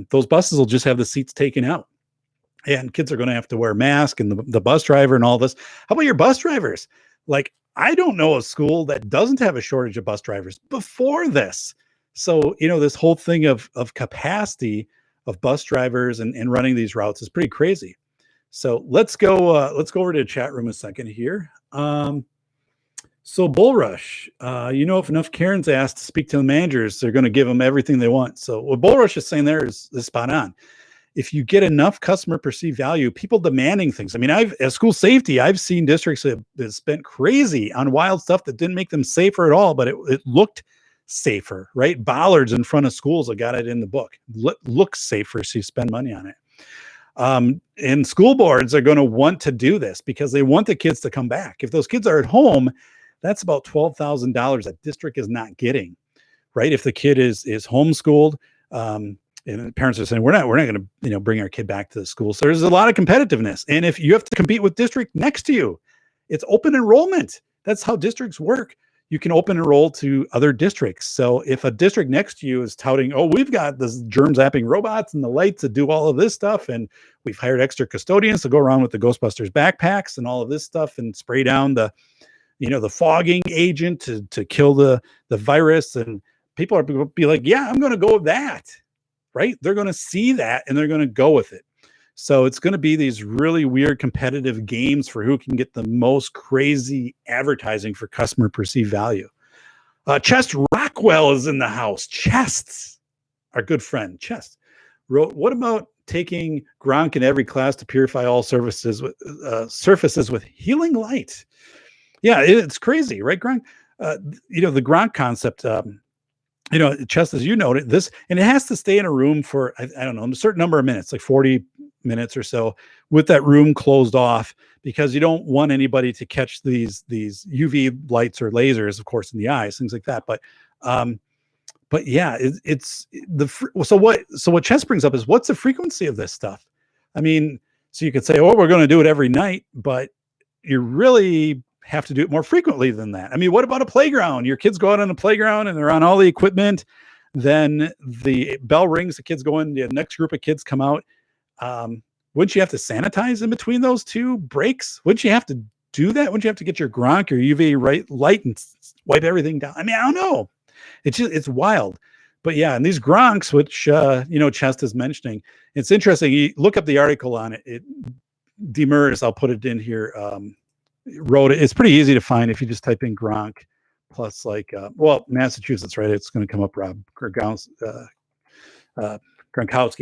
Those buses will just have the seats taken out. And kids are going to have to wear a mask, and the bus driver and all this. How about your bus drivers? Like, I don't know a school that doesn't have a shortage of bus drivers before this. So, this whole thing of capacity of bus drivers and running these routes is pretty crazy. So let's go over to the chat room a second here. So Bull Rush, if enough Karens ask to speak to the managers, they're going to give them everything they want. So what Bull Rush is saying there is spot on. If you get enough customer perceived value, people demanding things. I mean, as school safety, I've seen districts that spent crazy on wild stuff that didn't make them safer at all, but it looked safer, right? Bollards in front of schools, I got it in the book. Looks safer, so you spend money on it. And school boards are going to want to do this because they want the kids to come back. If those kids are at home, that's about $12,000 that district is not getting, right? If the kid is homeschooled, and the parents are saying, we're not going to, bring our kid back to the school. So there's a lot of competitiveness. And if you have to compete with district next to you, it's open enrollment. That's how districts work. You can open enroll to other districts. So if a district next to you is touting, oh, we've got this germ zapping robots and the lights to do all of this stuff, and we've hired extra custodians to go around with the Ghostbusters backpacks and all of this stuff and spray down the fogging agent to kill the virus, and people are going to be like, yeah, I'm going to go with that, right? They're going to see that and they're going to go with it. So it's going to be these really weird competitive games for who can get the most crazy advertising for customer perceived value. Chest Rockwell is in the house. Chests, our good friend Chest, wrote, what about taking Gronk in every class to purify all surfaces with healing light? Yeah, it's crazy, right, Gronk? The Gronk concept, Chest, as you noted, this, and it has to stay in a room for, I don't know, a certain number of minutes, like 40 minutes or so, with that room closed off, because you don't want anybody to catch these UV lights or lasers, of course, in the eyes, things like that. But yeah, so what Chess brings up is, what's the frequency of this stuff? I mean, so you could say, oh, we're going to do it every night, but you really have to do it more frequently than that. I mean, what about a playground? Your kids go out on a playground and they're on all the equipment. Then the bell rings, the kids go in, the next group of kids come out. Wouldn't you have to sanitize in between those two breaks? Wouldn't you have to do that? Wouldn't you have to get your Gronk or UV light and wipe everything down? I mean, I don't know. It's wild. But yeah, and these Gronks, which, Chest is mentioning, it's interesting. You look up the article on it. Demers, I'll put it in here, wrote it. It's pretty easy to find if you just type in Gronk plus Massachusetts, right? It's going to come up Rob Gronkowski,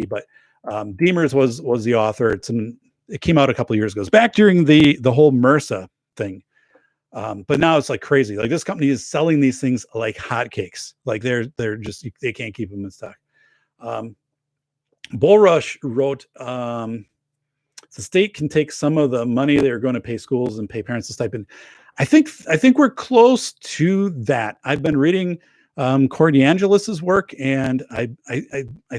but Demers was the author. It came out a couple of years ago. It's back during the whole MRSA thing. But now it's like crazy. Like, this company is selling these things like hotcakes. Like they're just, they can't keep them in stock. Bull Rush wrote, the state can take some of the money they're going to pay schools and pay parents a stipend. I think we're close to that. I've been reading Corey DeAngelis's work, and I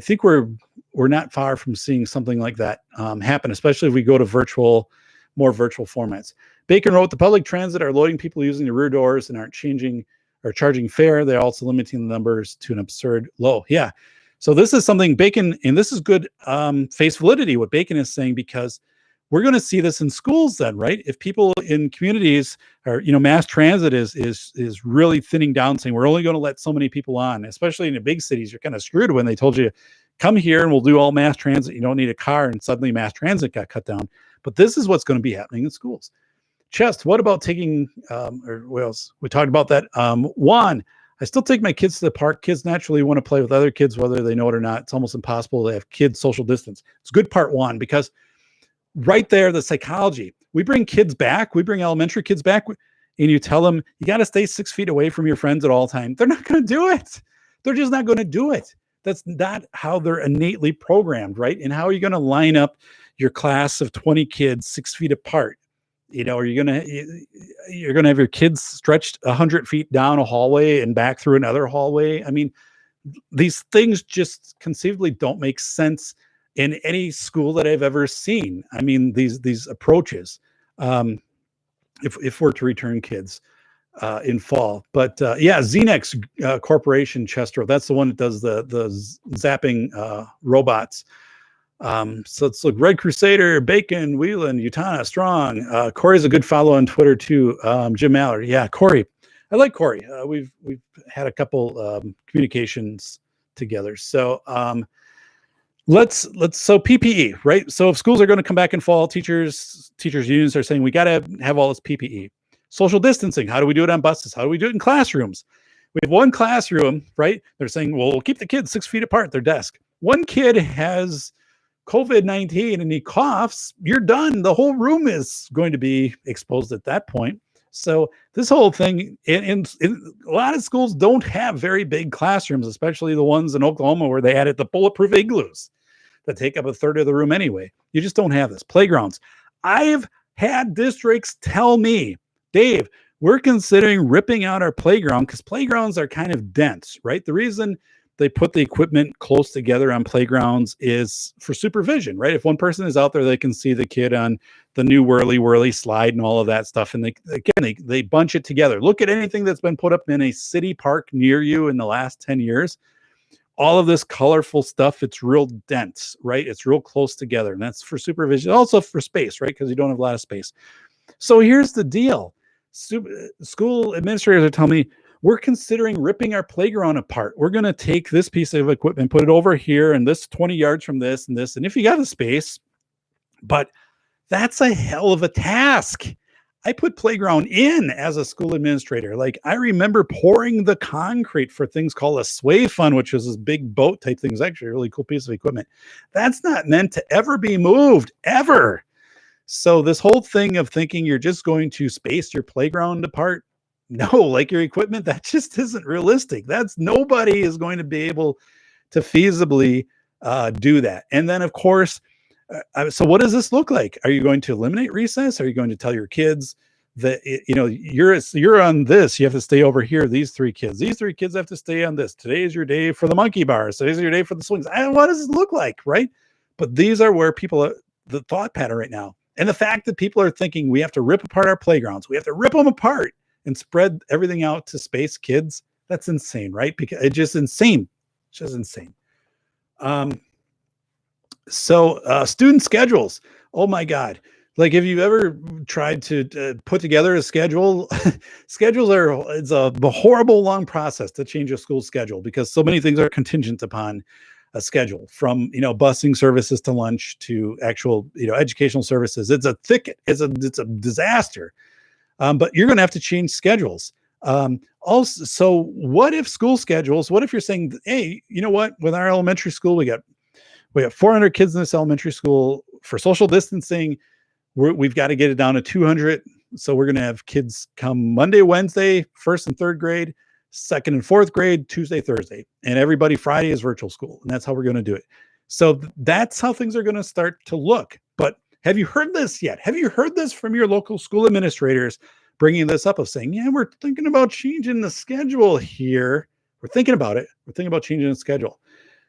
think we're not far from seeing something like that happen, especially if we go to virtual more virtual formats. Bacon wrote, the public transit are loading people using the rear doors and aren't changing or charging fare. They're also limiting the numbers to an absurd low. Yeah. So this is something Bacon, and this is good face validity, what Bacon is saying, because we're going to see this in schools then, right? If people in communities or, mass transit is really thinning down, saying we're only going to let so many people on, especially in the big cities, you're kind of screwed when they told you, come here and we'll do all mass transit. You don't need a car, and suddenly mass transit got cut down. But this is what's going to be happening in schools. Chest, what about taking, or what else? We talked about that. Juan, I still take my kids to the park. Kids naturally want to play with other kids, whether they know it or not. It's almost impossible to have kids social distance. It's good part one, because right there, the psychology, we bring kids back, we bring elementary kids back, and you tell them, you got to stay 6 feet away from your friends at all times. They're not going to do it. They're just not going to do it. That's not how they're innately programmed, right? And how are you going to line up your class of 20 kids 6 feet apart? Are you going to have your kids stretched 100 feet down a hallway and back through another hallway? I mean, these things just conceivably don't make sense in any school that I've ever seen. I mean, these approaches, if we're to return kids in fall. But yeah, Xenex Corporation, Chester, that's the one that does the zapping robots. So let's look. Red Crusader, Bacon, Whelan, Utana, Strong. Corey's a good follow on Twitter too. Jim Mallard. Yeah, Corey. I like Corey. We've had a couple communications together. So let's so PPE, right? So if schools are going to come back in fall, teachers unions are saying we got to have all this PPE. Social distancing. How do we do it on buses? How do we do it in classrooms? We have one classroom, right? They're saying, well, we'll keep the kids 6 feet apart at their desk. One kid has COVID-19 and he coughs, you're done. The whole room is going to be exposed at that point. So this whole thing, in a lot of schools don't have very big classrooms, especially the ones in Oklahoma where they added the bulletproof igloos that take up a third of the room anyway. You just don't have this. Playgrounds. I've had districts tell me, Dave, we're considering ripping out our playground because playgrounds are kind of dense, right? The reason they put the equipment close together on playgrounds is for supervision, right? If one person is out there, they can see the kid on the new whirly slide and all of that stuff. And they bunch it together. Look at anything that's been put up in a city park near you in the last 10 years. All of this colorful stuff, it's real dense, right? It's real close together. And that's for supervision, also for space, right? Because you don't have a lot of space. So here's the deal. School administrators are telling me, we're considering ripping our playground apart. We're going to take this piece of equipment, put it over here, and this 20 yards from this and this. And if you got the space, but that's a hell of a task. I put playground in as a school administrator. Like, I remember pouring the concrete for things called a sway fund, which was this big boat type thing. It's actually a really cool piece of equipment. That's not meant to ever be moved, ever. So this whole thing of thinking you're just going to space your playground apart, no, like your equipment, that just isn't realistic. Nobody is going to be able to feasibly do that. And then, of course, so what does this look like? Are you going to eliminate recess? Are you going to tell your kids that, you're on this, you have to stay over here, these 3 kids. These 3 kids have to stay on this. Today is your day for the monkey bars. Today's your day for the swings. What does it look like, right? But these are where people are, the thought pattern right now. And the fact that people are thinking we have to rip apart our playgrounds. We have to rip them apart and spread everything out to space kids. That's insane, right? Because it's just insane. It's just insane. So student schedules. Oh my God. Like, have you ever tried to put together a schedule? Schedules it's a horrible long process to change a school schedule because so many things are contingent upon a schedule, from busing services to lunch to actual educational services. It's a thicket. It's a disaster. But you're going to have to change schedules. Also, so what if school schedules? What if you're saying, hey, you know what? With our elementary school, we got 400 kids in this elementary school. For social distancing, we've got to get it down to 200. So we're going to have kids come Monday, Wednesday, 1st and 3rd grade, 2nd and 4th grade, Tuesday, Thursday, and everybody Friday is virtual school. And that's how we're going to do it. So that's how things are going to start to look. But have you heard this yet? Have you heard this from your local school administrators bringing this up of saying, yeah, we're thinking about changing the schedule here. We're thinking about it. We're thinking about changing the schedule.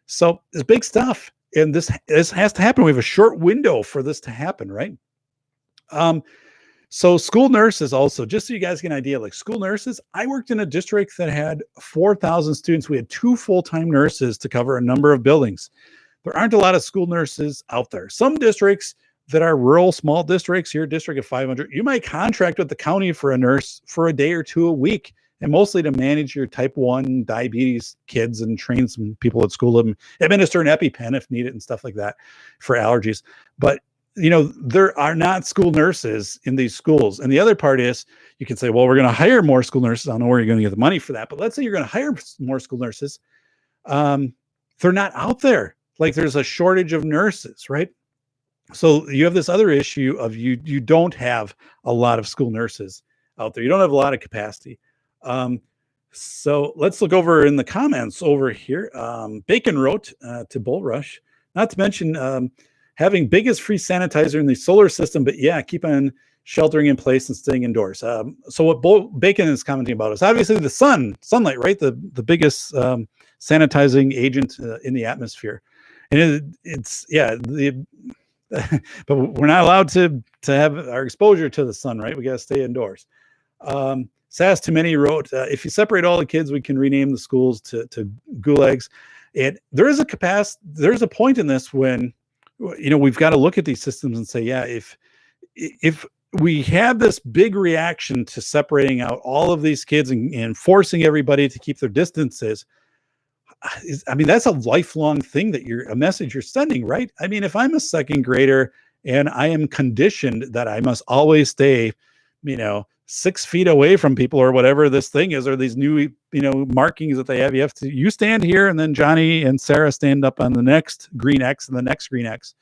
So it's big stuff. And this has to happen. We have a short window for this to happen, right? So school nurses also, just so you guys get an idea, like school nurses, I worked in a district that had 4,000 students. We had 2 full-time nurses to cover a number of buildings. There aren't a lot of school nurses out there. Some districts that are rural, small districts, your district of 500, you might contract with the county for a nurse for a day or two a week, and mostly to manage your type 1 diabetes kids and train some people at school and administer an EpiPen if needed and stuff like that for allergies. But there are not school nurses in these schools. And the other part is you can say, well, we're going to hire more school nurses. I don't know where you're going to get the money for that. But let's say you're going to hire more school nurses. They're not out there. Like there's a shortage of nurses, right? So you have this other issue of you don't have a lot of school nurses out there. You don't have a lot of capacity. So let's look over in the comments over here. Bacon wrote to Bull Rush, not to mention having biggest free sanitizer in the solar system, but yeah, keep on sheltering in place and staying indoors. So what Bacon is commenting about is obviously the sunlight, right? The biggest sanitizing agent in the atmosphere. And but we're not allowed to have our exposure to the sun, right? We got to stay indoors. Sass Too Many wrote, if you separate all the kids, we can rename the schools to gulags. And there's a point in this when, we've got to look at these systems and say, yeah, if we have this big reaction to separating out all of these kids and forcing everybody to keep their distances, I mean, that's a lifelong thing a message you're sending, right? I mean, if I'm a second grader and I am conditioned that I must always stay, 6 feet away from people or whatever this thing is, or these new, markings that they have, you stand here and then Johnny and Sarah stand up on the next green X and the next green X.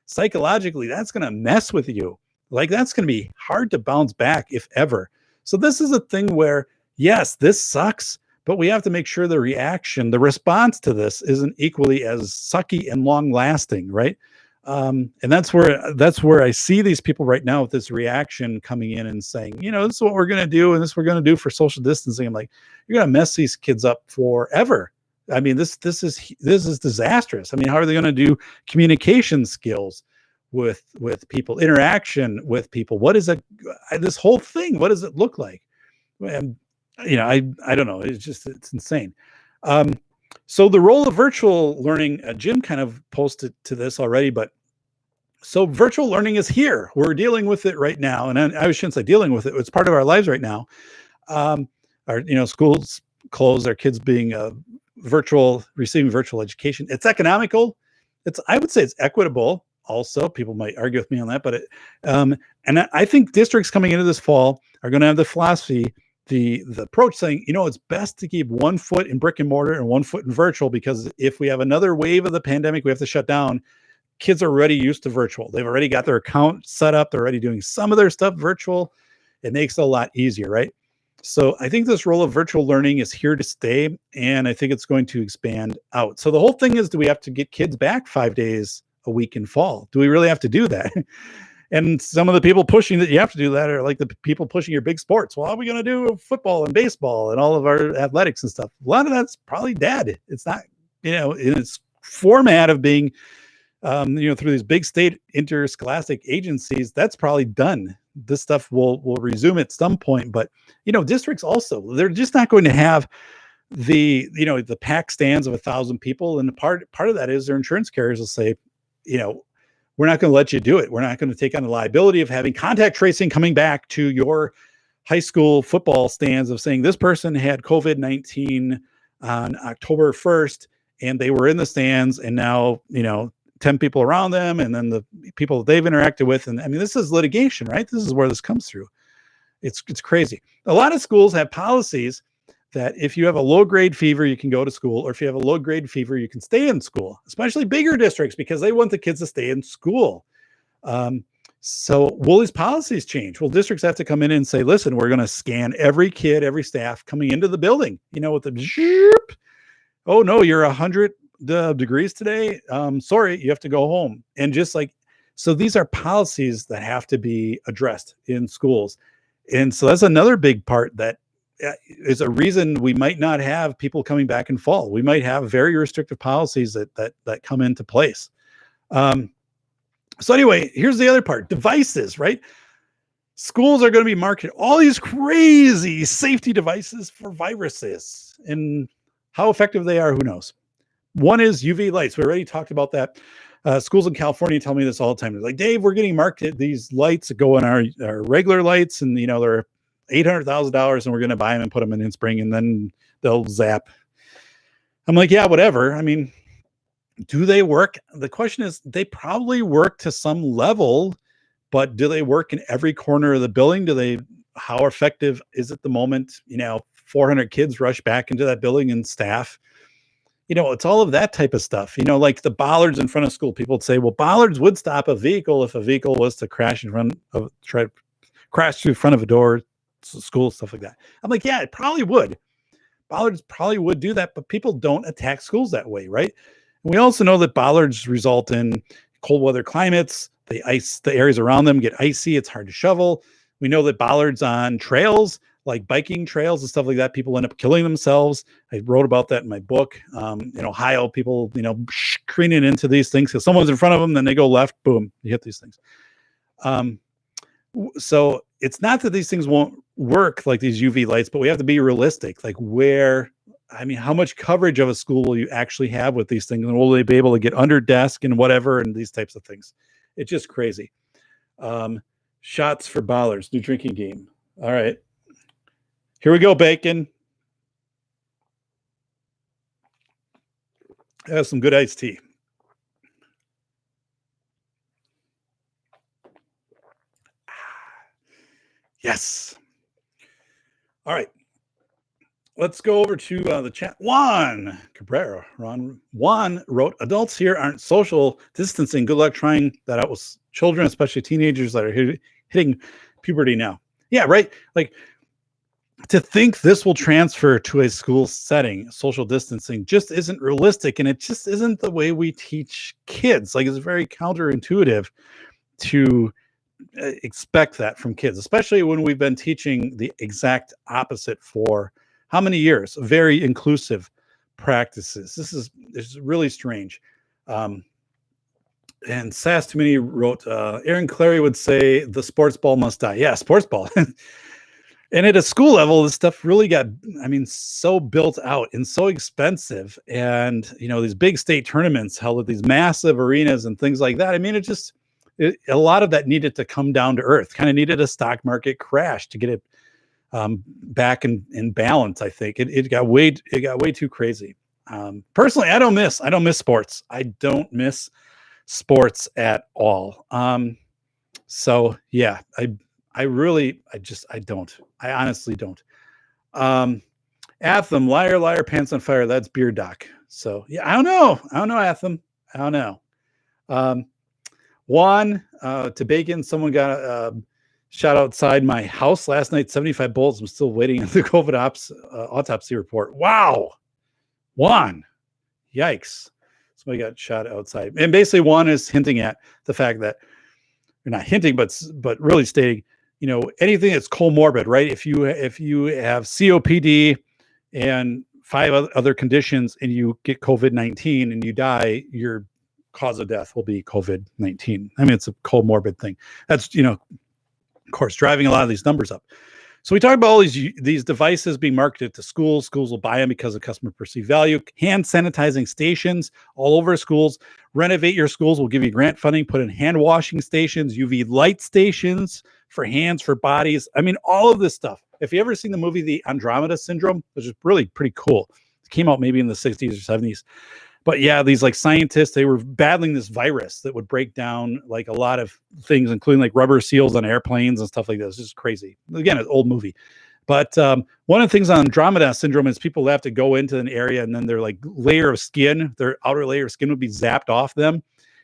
Psychologically, that's going to mess with you. Like that's going to be hard to bounce back if ever. So this is a thing where, yes, this sucks, but we have to make sure the response to this isn't equally as sucky and long lasting, right? And that's where I see these people right now with this reaction coming in and saying, this is what we're going to do. And this we're going to do for social distancing. I'm like, you're going to mess these kids up forever. I mean, this is disastrous. I mean, how are they going to do communication skills with people, interaction with people? What is this whole thing? What does it look like? And, I don't know. It's insane. So the role of virtual learning, Jim kind of posted to this already, but so virtual learning is here. We're dealing with it right now. And I shouldn't say dealing with it. It's part of our lives right now. Schools closed, our kids being receiving virtual education. It's economical. I would say it's equitable. Also, people might argue with me on that, but and I think districts coming into this fall are going to have the philosophy, the approach saying, it's best to keep 1 foot in brick and mortar and 1 foot in virtual, because if we have another wave of the pandemic, we have to shut down. Kids are already used to virtual. They've already got their account set up. They're already doing some of their stuff virtual. It makes it a lot easier, right? So I think this role of virtual learning is here to stay, and I think it's going to expand out. So the whole thing is, do we have to get kids back 5 days a week in fall? Do we really have to do that? And some of the people pushing that you have to do that are like the people pushing your big sports. Well, how are we going to do football and baseball and all of our athletics and stuff? A lot of that's probably dead. It's not, in its format of being, through these big state interscholastic agencies, that's probably done. This stuff will resume at some point. But, districts also, they're just not going to have the pack stands of 1,000 people. And part of that is their insurance carriers will say, we're not going to let you do it. We're not going to take on the liability of having contact tracing coming back to your high school football stands of saying this person had COVID-19 on October 1st and they were in the stands, and now, 10 people around them and then the people that they've interacted with. And I mean, this is litigation, right? This is where this comes through. It's crazy. A lot of schools have policies that if you have a low grade fever, you can go to school, or if you have a low grade fever, you can stay in school, especially bigger districts, because they want the kids to stay in school. So will these policies change? Well, districts have to come in and say, listen, we're going to scan every kid, every staff coming into the building, with the zip. Oh no, you're 100 degrees today. Sorry, you have to go home. And so these are policies that have to be addressed in schools. And so that's another big part that is a reason we might not have people coming back in fall. We might have very restrictive policies that come into place. So anyway, here's the other part: devices, right? schools are going to be marketing all these crazy safety devices for viruses, and how effective they are, who knows? One is UV lights. We already talked about that. Schools in California tell me this all the time. They're like, Dave, we're getting marketed these lights that go in our regular lights, and they're $800,000, and we're going to buy them and put them in spring, and then they'll zap. I'm like, yeah, whatever. I mean, do they work? The question is, they probably work to some level, but do they work in every corner of the building? How effective is it the moment, 400 kids rush back into that building and staff? It's all of that type of stuff. Like the bollards in front of school. People would say, well, bollards would stop a vehicle if a vehicle was to crash through the front of a door, school, stuff like that. I'm like, yeah, it probably would. Bollards probably would do that, but people don't attack schools that way, right? And we also know that bollards result in cold weather climates. The areas around them get icy. It's hard to shovel. We know that bollards on trails, like biking trails and stuff like that, people end up killing themselves. I wrote about that in my book. In Ohio, people, careening into these things because someone's in front of them, then they go left, boom, you hit these things. So it's not that these things won't work like these UV lights, but we have to be realistic. Like how much coverage of a school will you actually have with these things? And will they be able to get under desk and whatever, and these types of things? It's just crazy. Shots for bollards, new drinking game. All right. Here we go, Bacon. Have some good iced tea. Yes. All right. Let's go over to the chat. Juan Cabrera. Juan wrote, adults here aren't social distancing. Good luck trying that out with children, especially teenagers that are hitting puberty now. Yeah, right. Like, to think this will transfer to a school setting, social distancing, just isn't realistic. And it just isn't the way we teach kids. Like, it's very counterintuitive to expect that from kids, especially when we've been teaching the exact opposite for how many years? Very inclusive practices. This is really strange. And Sass Too Many wrote, Aaron Clary would say the sports ball must die. Yeah, sports ball. And at a school level, this stuff really got, so built out and so expensive. And, these big state tournaments held at these massive arenas and things like that. A lot of that needed to come down to earth, kind of needed a stock market crash to get it back in balance. I think it got way too crazy. Personally, I don't miss sports. I don't miss sports at all. So yeah, I don't. I honestly don't. Atham, liar, liar, pants on fire. That's Beer Doc. So yeah, I don't know, Atham. I don't know. Juan, to Bacon, someone got a shot outside my house last night. 75 bullets. I'm still waiting on the COVID autopsy report. Wow. Juan, yikes. Somebody got shot outside. And basically Juan is hinting at the fact that, you're not hinting, but really stating, anything that's comorbid, right? If you have COPD and 5 other conditions and you get COVID-19 and you die, your cause of death will be COVID-19. It's a comorbid thing. That's, of course, driving a lot of these numbers up. So we talk about all these devices being marketed to schools. Schools will buy them because of customer perceived value. Hand sanitizing stations all over schools. Renovate your schools. We'll give you grant funding. Put in hand washing stations, UV light stations for hands, for bodies. All of this stuff. If you ever seen the movie The Andromeda Syndrome, which is really pretty cool. It came out maybe in the 60s or 70s. But yeah, these scientists, they were battling this virus that would break down a lot of things, including rubber seals on airplanes and stuff like this. It's just crazy. Again, it's an old movie. But one of the things on Andromeda Syndrome is people have to go into an area and then their layer of skin, their outer layer of skin would be zapped off them.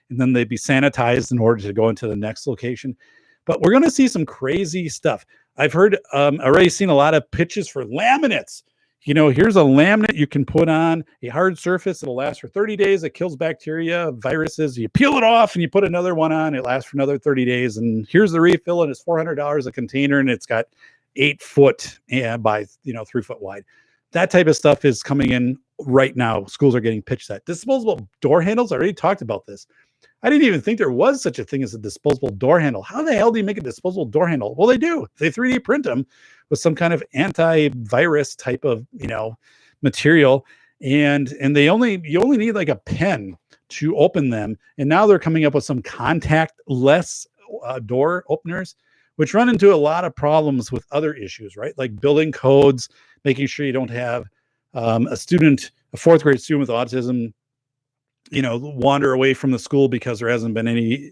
And then they'd be sanitized in order to go into the next location. But we're going to see some crazy stuff. I've heard, already seen a lot of pitches for laminates. Here's a laminate you can put on a hard surface. It'll last for 30 days. It kills bacteria, viruses. You peel it off and you put another one on. It lasts for another 30 days. And here's the refill, and it's $400 a container, and it's got 8 foot by 3 foot wide. That type of stuff is coming in right now. Schools are getting pitched that. Disposable door handles. I already talked about this. I didn't even think there was such a thing as a disposable door handle. How the hell do you make a disposable door handle? Well, they do. They 3D print them with some kind of antivirus type of, material. And you only need like a pen to open them. And now they're coming up with some contactless door openers, which run into a lot of problems with other issues, right? Like building codes, making sure you don't have a fourth grade student with autism, wander away from the school because there hasn't been any,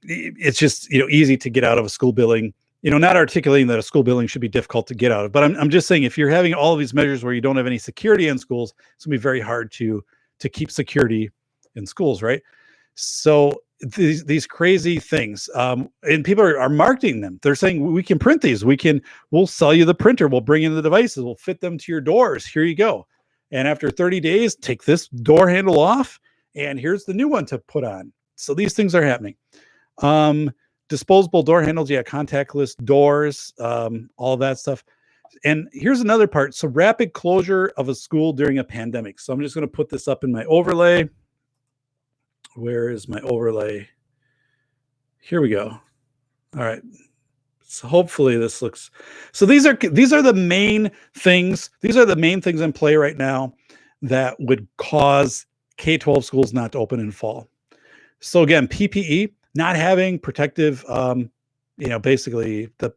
it's just, easy to get out of a school building, not articulating that a school building should be difficult to get out of. But I'm just saying, if you're having all of these measures where you don't have any security in schools, it's gonna be very hard to keep security in schools, right? So these crazy things, and people are marketing them. They're saying, we can print these, we'll sell you the printer, we'll bring in the devices, we'll fit them to your doors, here you go. And after 30 days, take this door handle off, and here's the new one to put on. So these things are happening. Disposable door handles, contactless doors, all of that stuff. And here's another part. So rapid closure of a school during a pandemic. So I'm just going to put this up in my overlay. Where is my overlay? Here we go. All right. So hopefully this looks, so these are the main things. These are the main things in play right now that would cause K-12 schools not to open in fall. So again, PPE, not having protective, basically the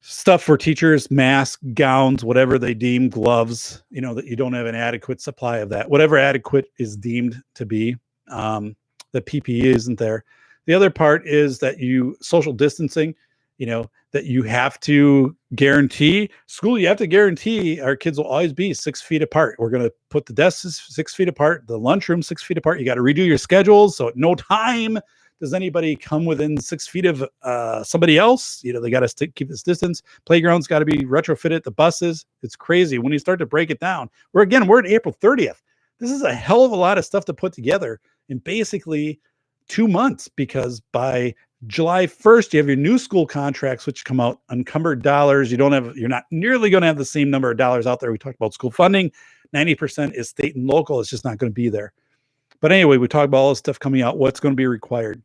stuff for teachers, masks, gowns, whatever they deem, gloves, that you don't have an adequate supply of that, whatever adequate is deemed to be, the PPE isn't there. The other part is that social distancing, that you have to guarantee school. You have to guarantee our kids will always be 6 feet apart. We're going to put the desks 6 feet apart, the lunchroom 6 feet apart. You got to redo your schedules. So at no time does anybody come within 6 feet of somebody else. They got to keep this distance. Playgrounds got to be retrofitted. The buses. It's crazy when you start to break it down. We're at April 30th. This is a hell of a lot of stuff to put together in basically 2 months, because by July 1st, you have your new school contracts, which come out unencumbered dollars. You're not nearly going to have the same number of dollars out there. We talked about school funding. 90% is state and local. It's just not going to be there. But anyway, we talked about all this stuff coming out, what's going to be required.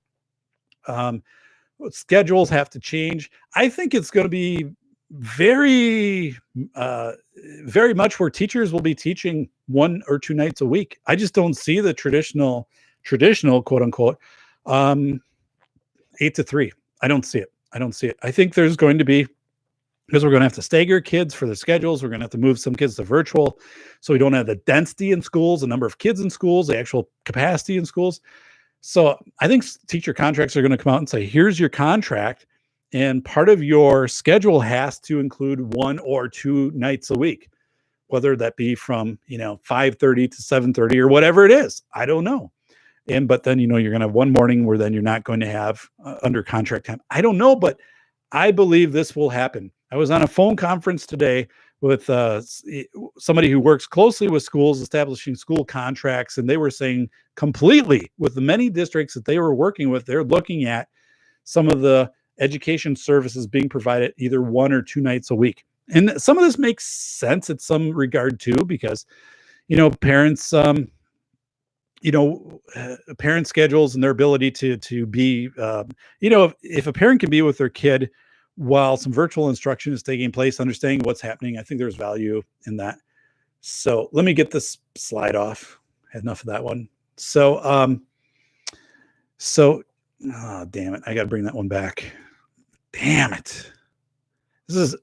Schedules have to change. I think it's going to be very, very much where teachers will be teaching 1 or 2 nights a week. I just don't see the traditional quote unquote, 8 to 3. I don't see it. I think there's going to be, because we're going to have to stagger kids for their schedules. We're going to have to move some kids to virtual, so we don't have the density in schools, the number of kids in schools, the actual capacity in schools. So I think teacher contracts are going to come out and say, here's your contract, and part of your schedule has to include 1 or 2 nights a week, whether that be from 5:30 to 7:30 or whatever it is. I don't know. But then, you're going to have one morning where then you're not going to have under contract time. I don't know, but I believe this will happen. I was on a phone conference today with somebody who works closely with schools, establishing school contracts. And they were saying completely, with the many districts that they were working with, they're looking at some of the education services being provided either 1 or 2 nights a week. And some of this makes sense at some regard too, because, parents, parent schedules and their ability to be, if a parent can be with their kid while some virtual instruction is taking place, understanding what's happening, I think there's value in that. So let me get this slide off. Had enough of that one. So, damn it. I got to bring that one back. Damn it. This is,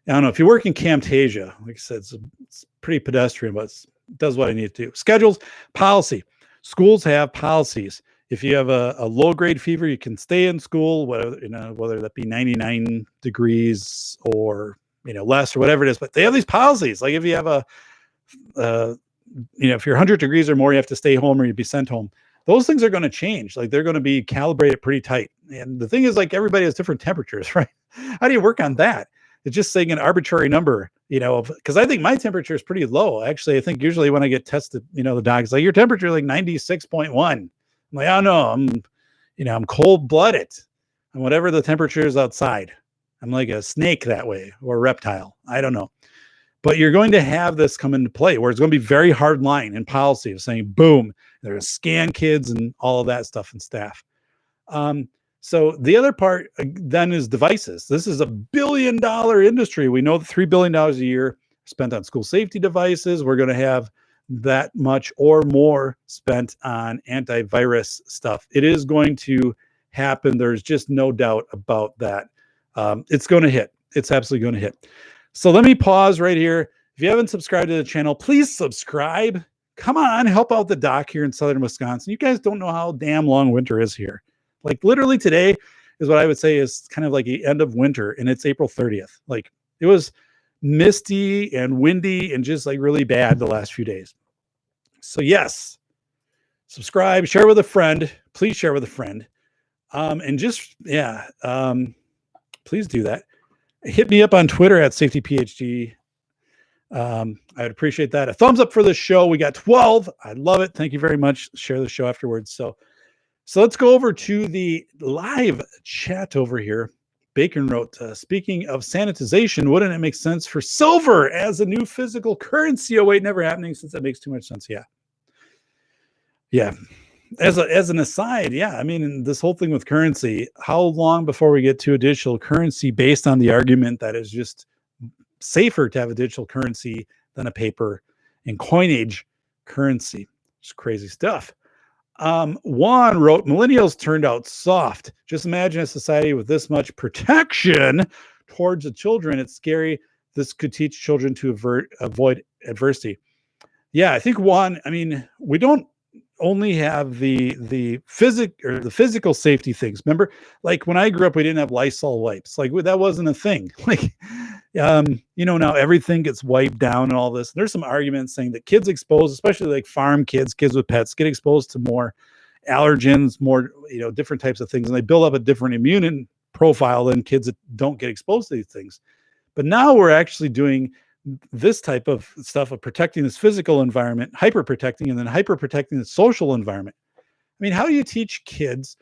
I don't know, if you work in Camtasia, like I said, it's pretty pedestrian, but it does what I need to do. Schedules, policy. Schools have policies. If you have a low grade fever, you can stay in school, whether that be 99 degrees or less or whatever it is. But they have these policies. Like if you have if you're 100 degrees or more, you have to stay home or you'd be sent home. Those things are going to change. Like they're going to be calibrated pretty tight. And the thing is, like, everybody has different temperatures, right? How do you work on that? It's just saying an arbitrary number, because I think my temperature is pretty low. Actually, I think usually when I get tested, the doc's like, your temperature is like 96.1. I'm like, oh no, I'm cold blooded, and whatever the temperature is outside, I'm like a snake that way, or a reptile. I don't know. But you're going to have this come into play where it's going to be very hard line in policy of saying, boom, They're going to scan kids and all of that stuff and staff. So the other part then is devices. This is $1 billion industry. We know that $3 billion a year spent on school safety devices. We're going to have that much or more spent on antivirus stuff. It is going to happen. There's just no doubt about that. It's going to hit. It's absolutely going to hit. So let me pause right here. If you haven't subscribed to the channel, please subscribe. Come on, help out the doc here in southern Wisconsin. You guys don't know how damn long winter is here. Like literally today is what I would say is kind of like the end of winter, and it's April 30th. Like it was misty and windy and just like really bad the last few days. So yes, subscribe, share with a friend. Please share with a friend. And just, please do that. Hit me up on Twitter at SafetyPhD. I would appreciate that. A thumbs up for the show. We got 12. I love it. Thank you very much. Share the show afterwards. So let's go over to the live chat over here. Bacon wrote, speaking of sanitization, wouldn't it make sense for silver as a new physical currency? Oh, wait, never happening since that makes too much sense. Yeah. Yeah. As an aside, yeah, I mean, this whole thing with currency, how long before we get to a digital currency based on the argument that is just safer to have a digital currency than a paper and coinage currency? It's crazy stuff. Juan wrote, millennials turned out soft. Just imagine a society with this much protection towards the children. It's scary. This could teach children to avoid adversity. Yeah, I think Juan, I mean, we don't only have the physical safety things. Remember, like when I grew up, we didn't have Lysol wipes. Like that wasn't a thing. Like, now everything gets wiped down and all this. There's some arguments saying that kids exposed, especially like farm kids with pets, get exposed to more allergens, more, different types of things. And they build up a different immune profile than kids that don't get exposed to these things. But now we're actually doing this type of stuff of protecting this physical environment, hyper protecting, and then hyper protecting the social environment. I mean, how do you teach kids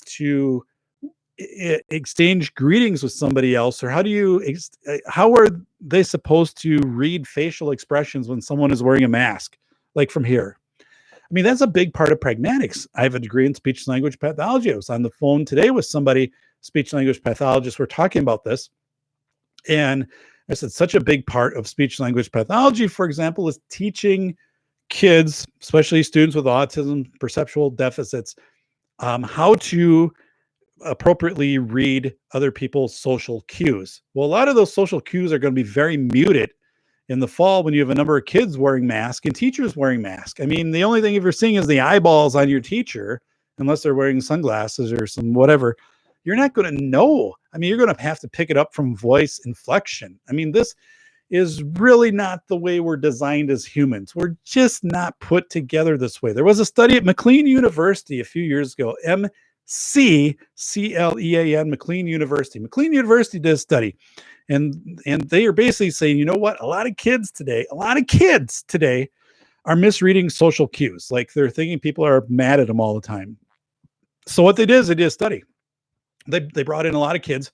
to exchange greetings with somebody else? Or how are they supposed to read facial expressions when someone is wearing a mask, like from here? I mean, that's a big part of pragmatics. I have a degree in speech language pathology. I was on the phone today with somebody, speech language pathologist. We're talking about this. And I said, such a big part of speech language pathology, for example, is teaching kids, especially students with autism, perceptual deficits, how to appropriately read other people's social cues. Well, a lot of those social cues are going to be very muted in the fall when you have a number of kids wearing masks and teachers wearing masks. I mean, the only thing you're seeing is the eyeballs on your teacher, unless they're wearing sunglasses or some whatever. You're not going to know. I mean, you're going to have to pick it up from voice inflection. I mean, this is really not the way we're designed as humans. We're just not put together this way. There was a study at McLean University a few years ago, McClean, McLean University. McLean University did a study, and they are basically saying, you know what? A lot of kids today are misreading social cues. Like they're thinking people are mad at them all the time. So what they did is they did a study. They brought in a lot of kids,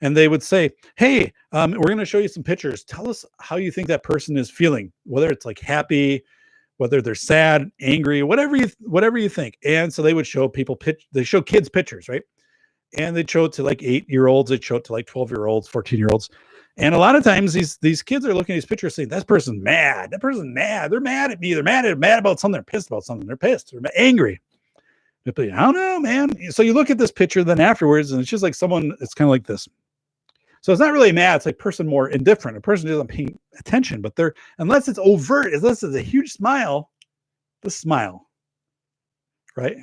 and they would say, hey, we're going to show you some pictures. Tell us how you think that person is feeling, whether it's like happy, whether they're sad, angry, whatever you think. And so they would show they show kids pictures, right? And they'd show it to like 8-year-olds. They'd show it to like 12-year-olds, 14-year-olds. And a lot of times these kids are looking at these pictures saying, that person's mad. That person's mad. They're mad at me. They're mad about something. They're pissed about something. They're pissed. They're angry. But I don't know, man. So you look at this picture then afterwards, and it's just like someone, it's kind of like this. So it's not really mad. It's like person more indifferent. A person doesn't pay attention, but unless it's overt, unless it's a huge smile, the smile, right?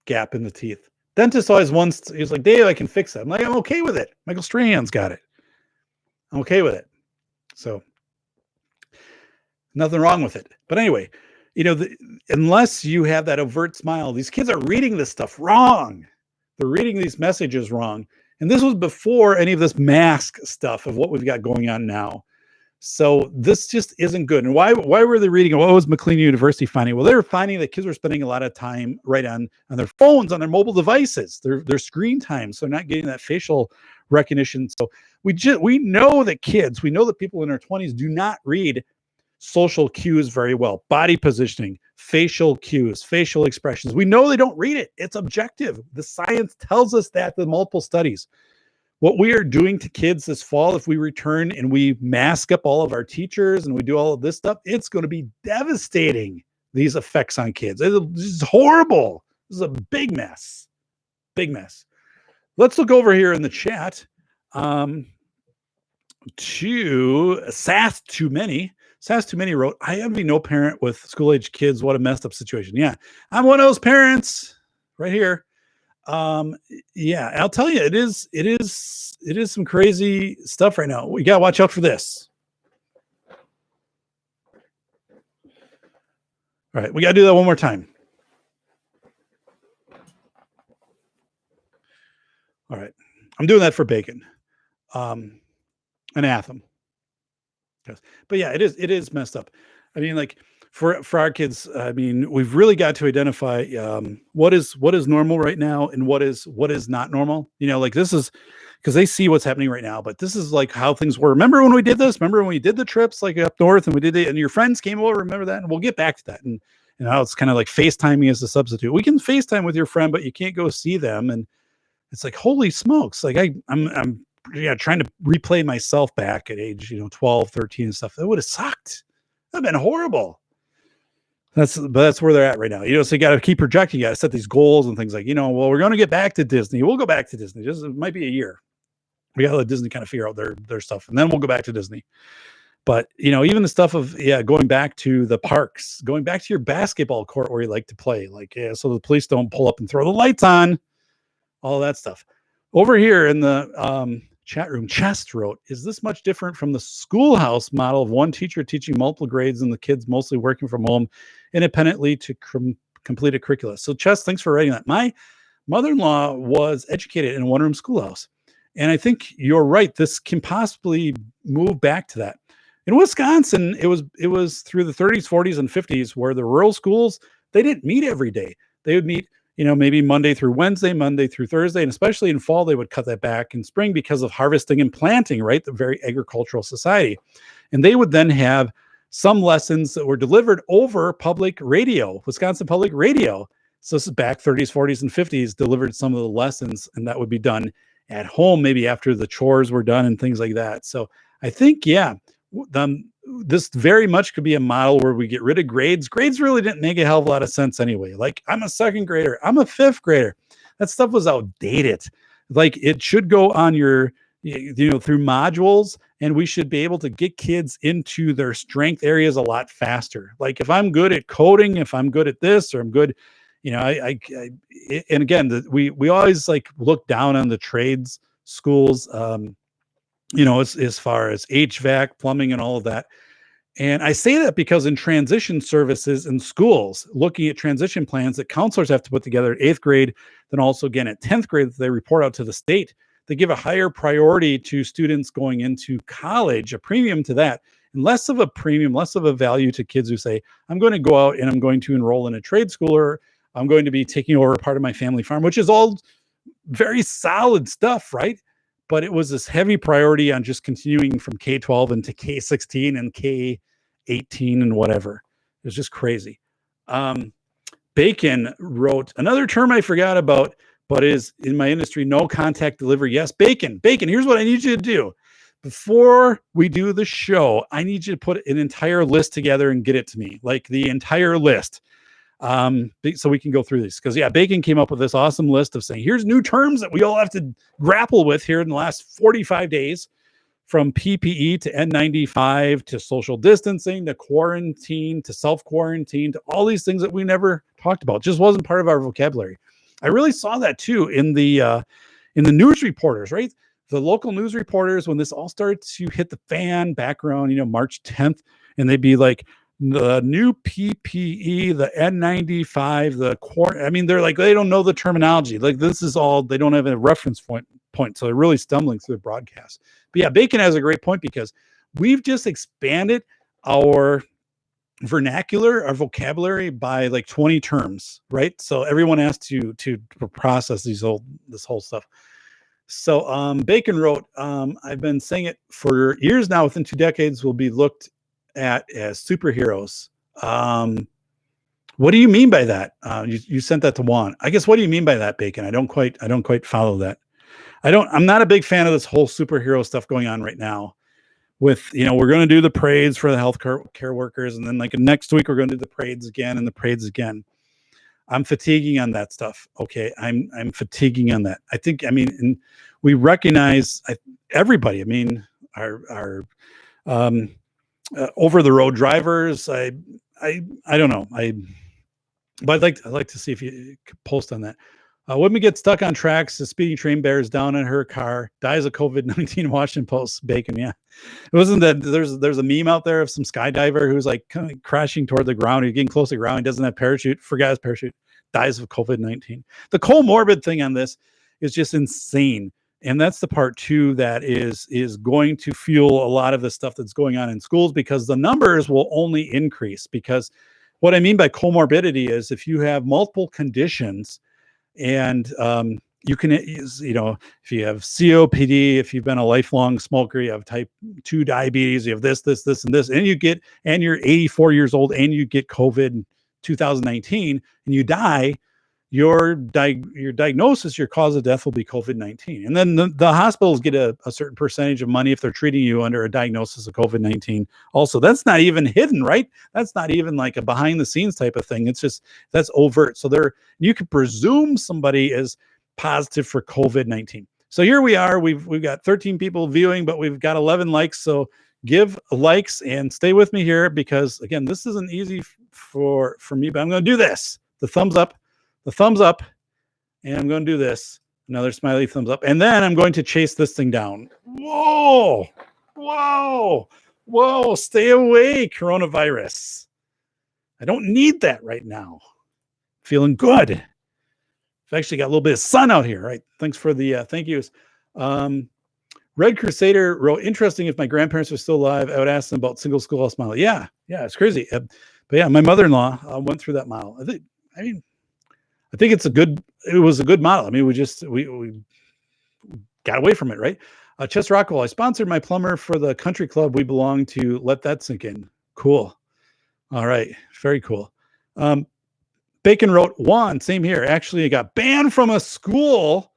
Gap in the teeth. Dentist always he's like, Dave, I can fix that. I'm like, I'm okay with it. Michael Strahan's got it. I'm okay with it. So nothing wrong with it. But anyway, unless you have that overt smile, these kids are reading this stuff wrong. They're reading these messages wrong. And this was before any of this mask stuff of what we've got going on now. So this just isn't good. And why were they reading? What was McLean University finding? Well, they were finding that kids were spending a lot of time right on their phones, on their mobile devices, their screen time. So not getting that facial recognition. So we know that people in their 20s do not read social cues very well, body positioning, facial cues, facial expressions. We know they don't read it. It's objective. The science tells us that, the multiple studies. What we are doing to kids this fall, if we return and we mask up all of our teachers and we do all of this stuff, it's going to be devastating, these effects on kids. It's horrible. This is a big mess. Big mess. Let's look over here in the chat to SAS Too Many. SAS Too Many wrote, I envy no parent with school-age kids. What a messed up situation. Yeah, I'm one of those parents right here. Yeah, I'll tell you, it is some crazy stuff right now. We got to watch out for this. All right, we got to do that one more time. All right, I'm doing that for Bacon. Anathema. But yeah, it is messed up. I mean, like for our kids, I mean, we've really got to identify what is normal right now and what is not normal. You know, like this is because they see what's happening right now, but this is like how things were. Remember when we did this? Remember when we did the trips like up north and we did it and your friends came over? Remember that? And we'll get back to that. And how it's kind of like FaceTiming as a substitute. We can FaceTime with your friend, but you can't go see them. And it's like, holy smokes. Like I'm trying to replay myself back at age, 12, 13 and stuff. That would have sucked. That'd been horrible. That's where they're at right now. So you got to keep projecting. You got to set these goals and things like, well, we're going to get back to Disney. We'll go back to Disney. It might be a year. We got to let Disney kind of figure out their stuff. And then we'll go back to Disney. But, even the stuff of, going back to the parks, going back to your basketball court where you like to play, like, so the police don't pull up and throw the lights on, all that stuff. Over here in the chat room, Chest wrote, is this much different from the schoolhouse model of one teacher teaching multiple grades and the kids mostly working from home independently to complete a curricula? So Chest, thanks for writing that. My mother-in-law was educated in a one-room schoolhouse. And I think you're right. This can possibly move back to that. In Wisconsin, it was through the 30s, 40s, and 50s where the rural schools, they didn't meet every day. They would meet maybe Monday through Wednesday, Monday through Thursday, and especially in fall, they would cut that back in spring because of harvesting and planting, right? The very agricultural society. And they would then have some lessons that were delivered over public radio, Wisconsin Public Radio. So this is back 30s, 40s, and 50s, delivered some of the lessons, and that would be done at home, maybe after the chores were done and things like that. So I think, this very much could be a model where we get rid of grades. Grades really didn't make a hell of a lot of sense anyway. Like, I'm a second grader, I'm a fifth grader. That stuff was outdated. Like, it should go on your, through modules, and we should be able to get kids into their strength areas a lot faster. Like, if I'm good at coding, if I'm good at this, or I'm good, and again, we always like look down on the trades schools, as far as HVAC, plumbing, and all of that. And I say that because in transition services in schools, looking at transition plans that counselors have to put together at 8th grade, then also again at 10th grade, that they report out to the state, they give a higher priority to students going into college, a premium to that, and less of a premium, less of a value to kids who say, I'm going to go out and I'm going to enroll in a trade school, or I'm going to be taking over a part of my family farm, which is all very solid stuff, right? But it was this heavy priority on just continuing from K-12 into K-16 and K-18 and whatever. It was just crazy. Bacon wrote, another term I forgot about, but is in my industry, no contact delivery. Yes, Bacon, here's what I need you to do. Before we do the show, I need you to put an entire list together and get it to me, like the entire list. So we can go through these, because Bacon came up with this awesome list of saying, here's new terms that we all have to grapple with here in the last 45 days, from PPE to N95 to social distancing to quarantine to self-quarantine to all these things that we never talked about. It just wasn't part of our vocabulary. I really saw that too in the news reporters, right? The local news reporters, when this all started to hit the fan back around, March 10th, and they'd be like, the new PPE, the N95, they're like, they don't know the terminology. Like, this is all, they don't have a reference point. So they're really stumbling through the broadcast. But Bacon has a great point, because we've just expanded our vernacular, our vocabulary by like 20 terms, right? So everyone has to process this whole stuff. So Bacon wrote, I've been saying it for years now, within 2 decades will be looked at as superheroes. What do you mean by that? You sent that to Juan. I guess, what do you mean by that, Bacon? I don't quite follow that. I'm not a big fan of this whole superhero stuff going on right now. With, we're going to do the parades for the health care workers, and then like next week we're going to do the parades again and the parades again. I'm fatiguing on that stuff. Okay, I'm fatiguing on that. I think, and we recognize everybody. I mean, our over the road drivers. I don't know. But I'd like to see if you could post on that. Woman gets stuck on tracks. The speeding train bears down in her car. Dies of COVID-19. Washington Post. Bacon. Yeah, it wasn't that. There's a meme out there of some skydiver who's like kind of crashing toward the ground. He's getting close to the ground. He doesn't have parachute. Forgot his parachute. Dies of COVID-19. The comorbid thing on this is just insane. And that's the part too that is going to fuel a lot of the stuff that's going on in schools, because the numbers will only increase. Because what I mean by comorbidity is if you have multiple conditions, and you can, if you have COPD, if you've been a lifelong smoker, you have type 2 diabetes, you have this, and this, and you're 84 years old and you get COVID in 2019 and you die, your diagnosis, your cause of death will be COVID-19. And then the hospitals get a certain percentage of money if they're treating you under a diagnosis of COVID-19. Also, that's not even hidden, right? That's not even like a behind the scenes type of thing. It's just, that's overt. So you could presume somebody is positive for COVID-19. So here we are, we've got 13 people viewing, but we've got 11 likes. So give likes and stay with me here, because again, this isn't easy for me, but I'm going to do this. The thumbs up, and I'm going to do this. Another smiley thumbs up. And then I'm going to chase this thing down. Whoa. Stay away, coronavirus. I don't need that right now. Feeling good. I've actually got a little bit of sun out here, right? Thanks for the thank yous. Red Crusader wrote, interesting, if my grandparents were still alive, I would ask them about single schoolhouse model. Yeah, it's crazy. But yeah, my mother-in-law went through that model. I think it was a good model. I mean, we got away from it, right? Chess Rockwell, I sponsored my plumber for the country club we belong to. Let that sink in. Cool. All right. Very cool. Bacon wrote, Juan, same here. Actually, I got banned from a school.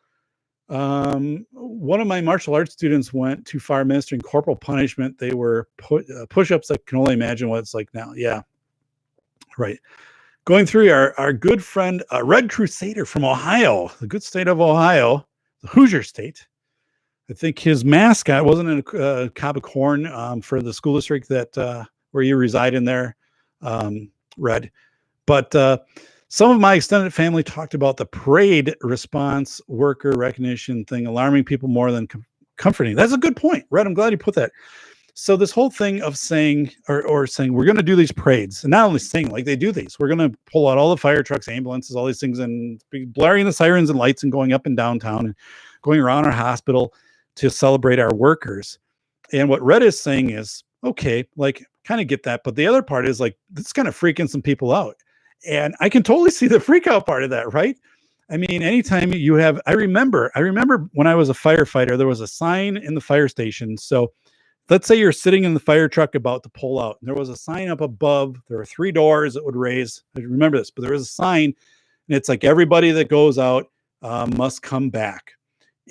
One of my martial arts students went too far administering corporal punishment. They were push-ups. I can only imagine what it's like now. Yeah. Right. Going through our good friend, Red Crusader from Ohio, the good state of Ohio, the Hoosier state. I think his mascot wasn't a cob of corn for the school district that where you reside in there, Red. But some of my extended family talked about the parade response worker recognition thing, alarming people more than comforting. That's a good point, Red. I'm glad you put that. So this whole thing of saying, or saying, we're going to do these parades, and not only saying, like, they do these, we're going to pull out all the fire trucks, ambulances, all these things, and be blaring the sirens and lights and going up and downtown and going around our hospital to celebrate our workers. And what Red is saying is, okay, like, kind of get that. But the other part is like, it's kind of freaking some people out. And I can totally see the freak out part of that, right? I mean, anytime you have, I remember when I was a firefighter, there was a sign in the fire station. So let's say you're sitting in the fire truck about to pull out, and there was a sign up above. There were 3 doors that would raise. I remember this, but there was a sign, and it's like, everybody that goes out must come back.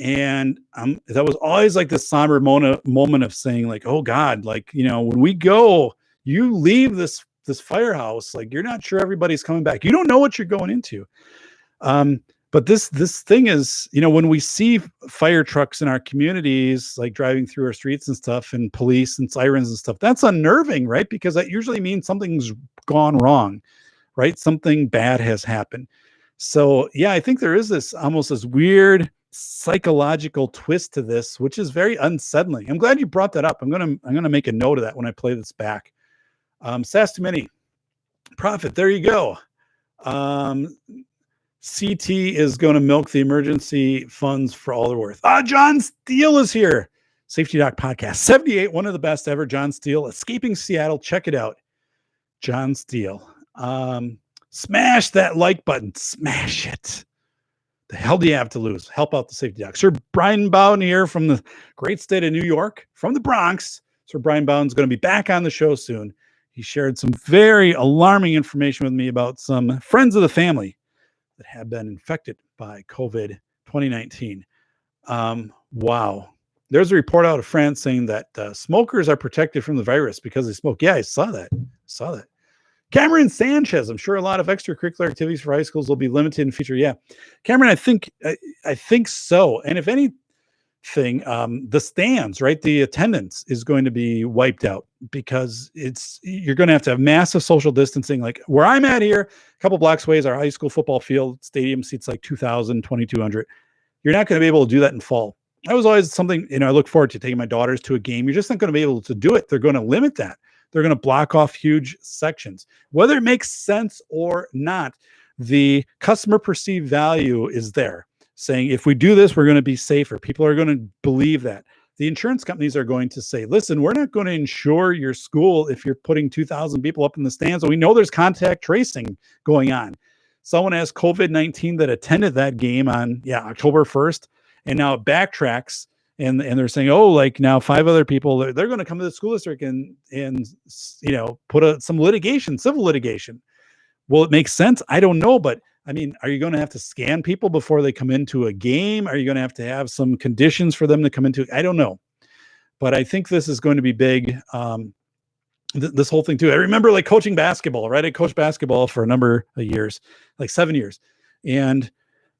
And that was always like this somber moment of saying, like, oh God, like, when we go, you leave this firehouse, like, you're not sure everybody's coming back. You don't know what you're going into. But this thing is, when we see fire trucks in our communities, like driving through our streets and stuff, and police and sirens and stuff, that's unnerving, right? Because that usually means something's gone wrong, right? Something bad has happened. So yeah, I think there is this almost this weird psychological twist to this, which is very unsettling. I'm glad you brought that up. I'm gonna make a note of that when I play this back. Sass too many. Profit. There you go. CT is going to milk the emergency funds for all they're worth. John Steele is here. Safety Doc Podcast 78, one of the best ever. John Steele, Escaping Seattle. Check it out. John Steele. Smash that like button. Smash it. The hell do you have to lose? Help out the Safety Doc. Sir Brian Bowden here from the great state of New York, from the Bronx. So Brian Bound's going to be back on the show soon. He shared some very alarming information with me about some friends of the family that have been infected by COVID 2019. Wow. There's a report out of France saying that smokers are protected from the virus because they smoke. Yeah, I saw that. Cameron Sanchez. I'm sure a lot of extracurricular activities for high schools will be limited in future. Yeah, Cameron, I think so. And if anything, the stands, right, the attendance is going to be wiped out because you're going to have massive social distancing. Like where I'm at here, a couple blocks away is our high school football field. Stadium seats like 2,000, 2,200. You're not going to be able to do that in fall. That was always something, I look forward to taking my daughters to a game. You're just not going to be able to do it. They're going to limit that. They're going to block off huge sections. Whether it makes sense or not, the customer perceived value is there, saying if we do this, we're going to be safer. People are going to believe that. The insurance companies are going to say, listen, we're not going to insure your school if you're putting 2,000 people up in the stands. And we know there's contact tracing going on. Someone has COVID-19 that attended that game on October 1st, and now it backtracks, and they're saying, oh, like now 5 other people, they're going to come to the school district and put some litigation, civil litigation. Will it make sense? I don't know, but I mean, are you going to have to scan people before they come into a game? Are you going to have some conditions for them to come into? I don't know, but I think this is going to be big. This whole thing too. I remember like coaching basketball, right? I coached basketball for a number of years, like 7 years. And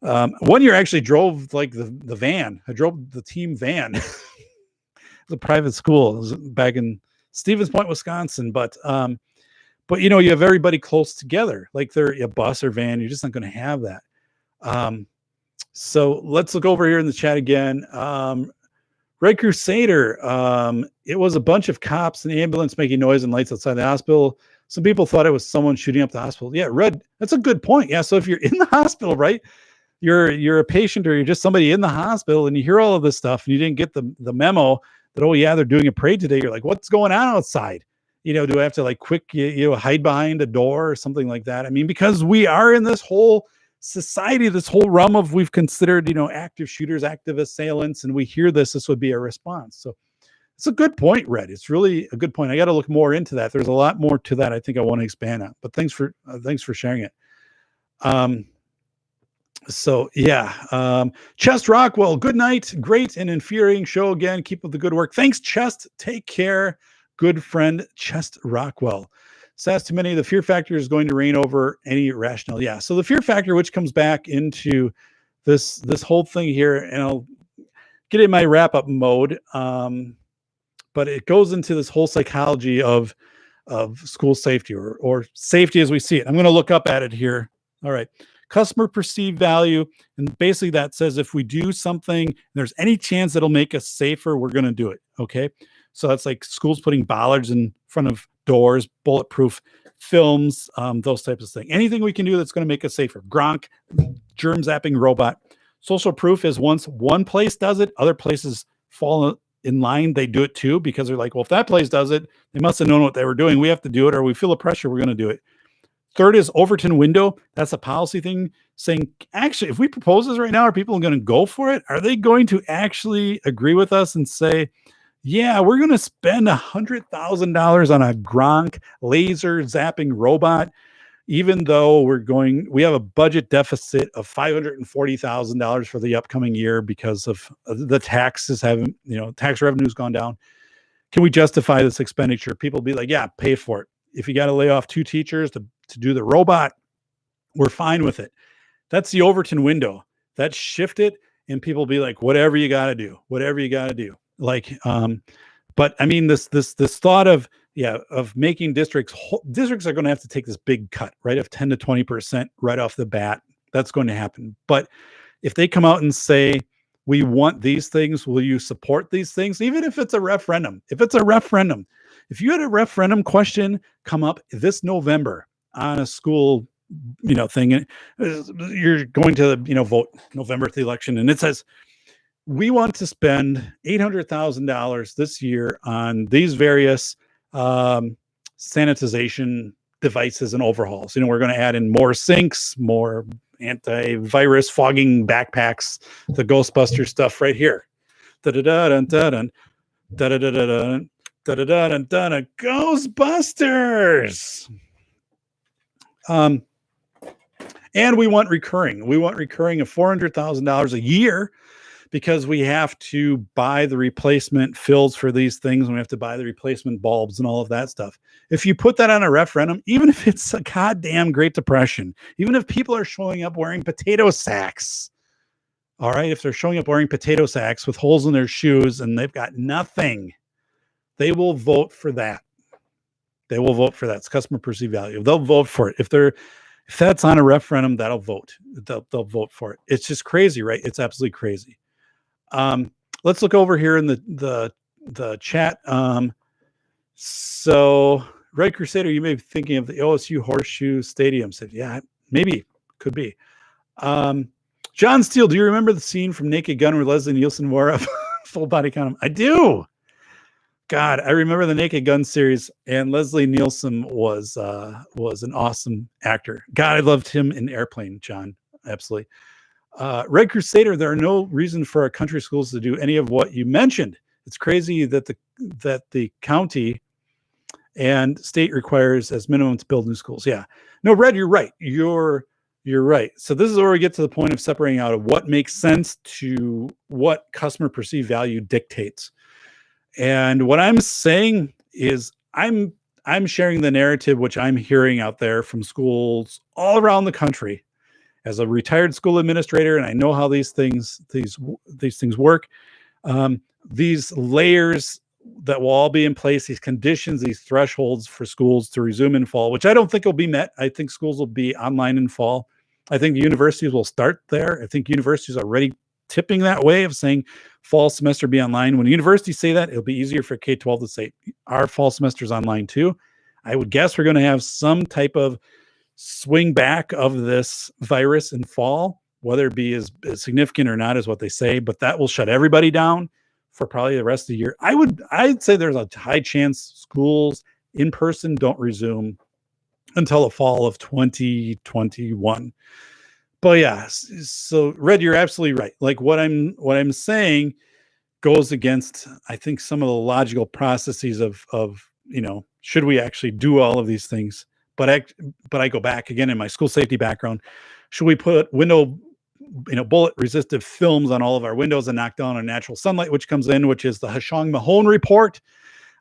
one year I actually drove like the van. I drove the team van. It was a private school. It was back in Stevens Point, Wisconsin. But you have everybody close together, like they're a bus or van. You're just not going to have that. So let's look over here in the chat again. Red Crusader, it was a bunch of cops in the ambulance making noise and lights outside the hospital. Some people thought it was someone shooting up the hospital. Yeah, Red, that's a good point. Yeah, so if you're in the hospital, right, you're a patient or you're just somebody in the hospital and you hear all of this stuff and you didn't get the memo that, oh yeah, they're doing a parade today. You're like, what's going on outside? Do I have to like quick, hide behind a door or something like that? I mean, because we are in this whole society, this whole realm of we've considered, active shooters, active assailants, and we hear this would be a response. So it's a good point, Red. It's really a good point. I got to look more into that. There's a lot more to that I think I want to expand on, but thanks for sharing it. Chest Rockwell, good night. Great and infuriating show again. Keep up the good work. Thanks, Chest. Take care. Good friend, Chest Rockwell. Says too many, the fear factor is going to reign over any rational. Yeah. So the fear factor, which comes back into this whole thing here, and I'll get in my wrap up mode. But it goes into this whole psychology of school safety or safety as we see it. I'm going to look up at it here. All right. Customer perceived value. And basically that says if we do something, and there's any chance it'll make us safer, we're going to do it. Okay. So that's like schools putting bollards in front of doors, bulletproof films, those types of things. Anything we can do that's going to make us safer. Gronk, germ zapping robot. Social proof is once one place does it, other places fall in line. They do it too because they're like, well, if that place does it, they must have known what they were doing. We have to do it, or we feel the pressure. We're going to do it. Third is Overton window. That's a policy thing saying, actually, if we propose this right now, are people going to go for it? Are they going to actually agree with us and say, yeah, we're going to spend $100,000 on a Gronk laser zapping robot, even though we have a budget deficit of $540,000 for the upcoming year because of the taxes having, tax revenue's gone down. Can we justify this expenditure? People be like, yeah, pay for it. If you got to lay off 2 teachers to do the robot, we're fine with it. That's the Overton window. That's shifted, and people be like, whatever you got to do. Like, but I mean, this thought of making districts are going to have to take this big cut, right? Of 10 to 20% right off the bat. That's going to happen. But if they come out and say, we want these things, will you support these things? Even if it's a referendum, if you had a referendum question come up this November on a school, thing, you're going to, vote November at the election. And it says, we want to spend $800,000 this year on these various sanitization devices and overhauls. We're going to add in more sinks, more antivirus fogging backpacks, the Ghostbuster stuff right here. Ghostbusters. And we want recurring. We want recurring of $400,000 a year, because we have to buy the replacement fills for these things, and we have to buy the replacement bulbs and all of that stuff. If you put that on a referendum, even if it's a goddamn Great Depression, even if people are showing up wearing potato sacks, all right, if they're showing up wearing potato sacks with holes in their shoes and they've got nothing, they will vote for that. They will vote for that. It's customer perceived value. They'll vote for it. If that's on a referendum, that'll vote. They'll vote for it. It's just crazy, right? It's absolutely crazy. Let's look over here in the chat. So Red Crusader, you may be thinking of the OSU Horseshoe Stadium. Said, yeah, maybe, could be. John Steele, do you remember the scene from Naked Gun where Leslie Nielsen wore a full body condom? I do. God, I remember the Naked Gun series, and Leslie Nielsen was an awesome actor. God, I loved him in Airplane, John. Absolutely. Red Crusader, there are no reason for our country schools to do any of what you mentioned. It's crazy that the county and state requires as minimum to build new schools. Yeah. No, Red, you're right. You're right. So this is where we get to the point of separating out of what makes sense to what customer perceived value dictates. And what I'm saying is I'm sharing the narrative which I'm hearing out there from schools all around the country. As a retired school administrator, and I know how these things work. These layers that will all be in place, these conditions, these thresholds for schools to resume in fall, which I don't think will be met. I think schools will be online in fall. I think the universities will start there. I think universities are already tipping that way of saying fall semester be online. When universities say that, it'll be easier for K-12 to say our fall semester's online too. I would guess we're going to have some type of swing back of this virus in fall, whether it be as significant or not is what they say, but that will shut everybody down for probably the rest of the year. I'd say there's a high chance schools in person don't resume until the fall of 2021. But yeah, so Red, you're absolutely right. Like what I'm saying goes against, I think, some of the logical processes of should we actually do all of these things? But I go back again in my school safety background. Should we put bullet resistive films on all of our windows and knock down on natural sunlight, which comes in, which is the Hashong-Mahone report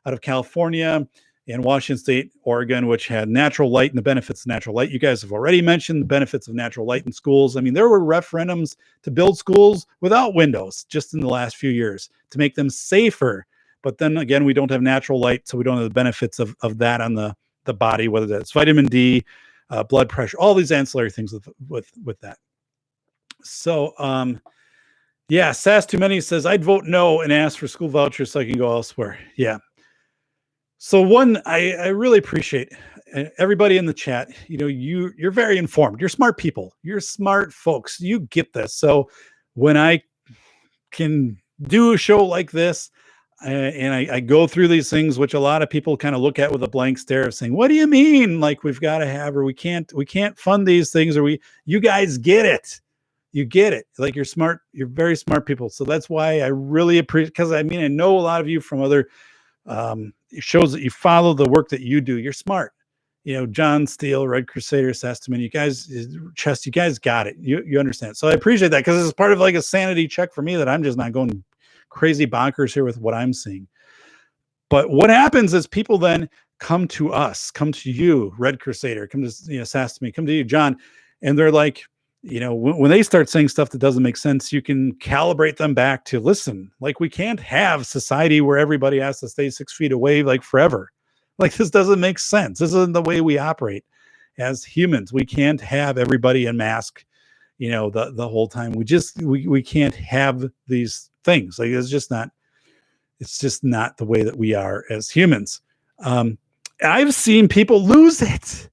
out of California and Washington State, Oregon, which had natural light and the benefits of natural light. You guys have already mentioned the benefits of natural light in schools. I mean, there were referendums to build schools without windows just in the last few years to make them safer. But then again, we don't have natural light, so we don't have the benefits of that on the body, whether that's vitamin D, blood pressure, all these ancillary things with that. So, yeah, Sass Too Many says, I'd vote no and ask for school vouchers so I can go elsewhere. Yeah. So one, I really appreciate everybody in the chat. You're very informed. You're smart people. You're smart folks. You get this. So when I can do a show like this, and I go through these things, which a lot of people kind of look at with a blank stare of saying, what do you mean? Like we've got to have, or we can't fund these things, or you guys get it. You get it. Like you're smart. You're very smart people. So that's why I really appreciate, because I know a lot of you from other shows that you follow the work that you do. You're smart. John Steele, Red Crusader, Sestman, you guys, Chest, you guys got it. You understand. So I appreciate that, because it's part of like a sanity check for me that I'm just not going crazy bonkers here with what I'm seeing. But what happens is people then come to us, come to you, Red Crusader, come to Sass to me, come to you, John, and they're like, when they start saying stuff that doesn't make sense, you can calibrate them back to listen. Like we can't have society where everybody has to stay 6 feet away like forever. Like this doesn't make sense. This isn't the way we operate as humans. We can't have everybody in mask, the whole time. We can't have these things. Like it's just not the way that we are as humans. I've seen people lose it.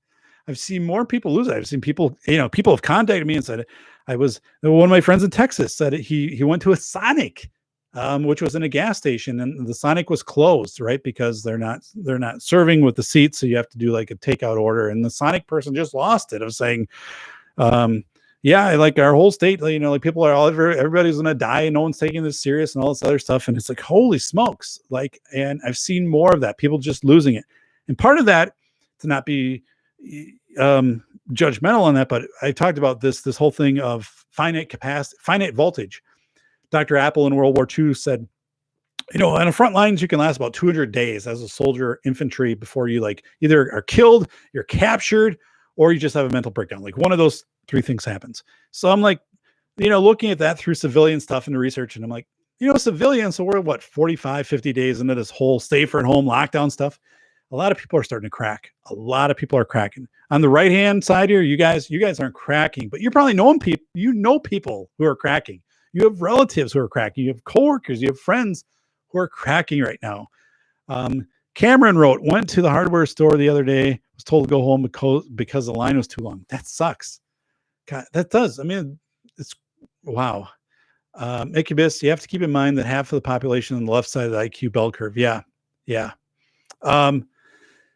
I've seen more people lose it. I've seen people, people have contacted me and said, one of my friends in Texas said he went to a Sonic, which was in a gas station, and the Sonic was closed, right? Because they're not serving with the seats. So you have to do like a takeout order. And the Sonic person just lost it of saying, Yeah, like our whole state, like people are everybody's gonna die and no one's taking this serious and all this other stuff. And it's like, holy smokes. Like, and I've seen more of that, people just losing it. And part of that, to not be um judgmental on that, but I talked about this whole thing of finite capacity, finite voltage. Dr. Apple in World War II said, on the front lines, you can last about 200 days as a soldier, infantry, before you like either are killed, you're captured, or you just have a mental breakdown. Like one of those three things happens. So I'm like, looking at that through civilian stuff and the research, and I'm like, civilians, so we're what, 45, 50 days into this whole stay for at home lockdown stuff. A lot of people are starting to crack. A lot of people are cracking. On the right hand side here, you guys aren't cracking, but you're probably knowing people, people who are cracking. You have relatives who are cracking. You have coworkers, you have friends who are cracking right now. Cameron went to the hardware store the other day, was told to go home because the line was too long. That sucks. God, that does. I mean, it's wow. Incubus, you have to keep in mind that half of the population on the left side of the IQ bell curve. Yeah. Yeah.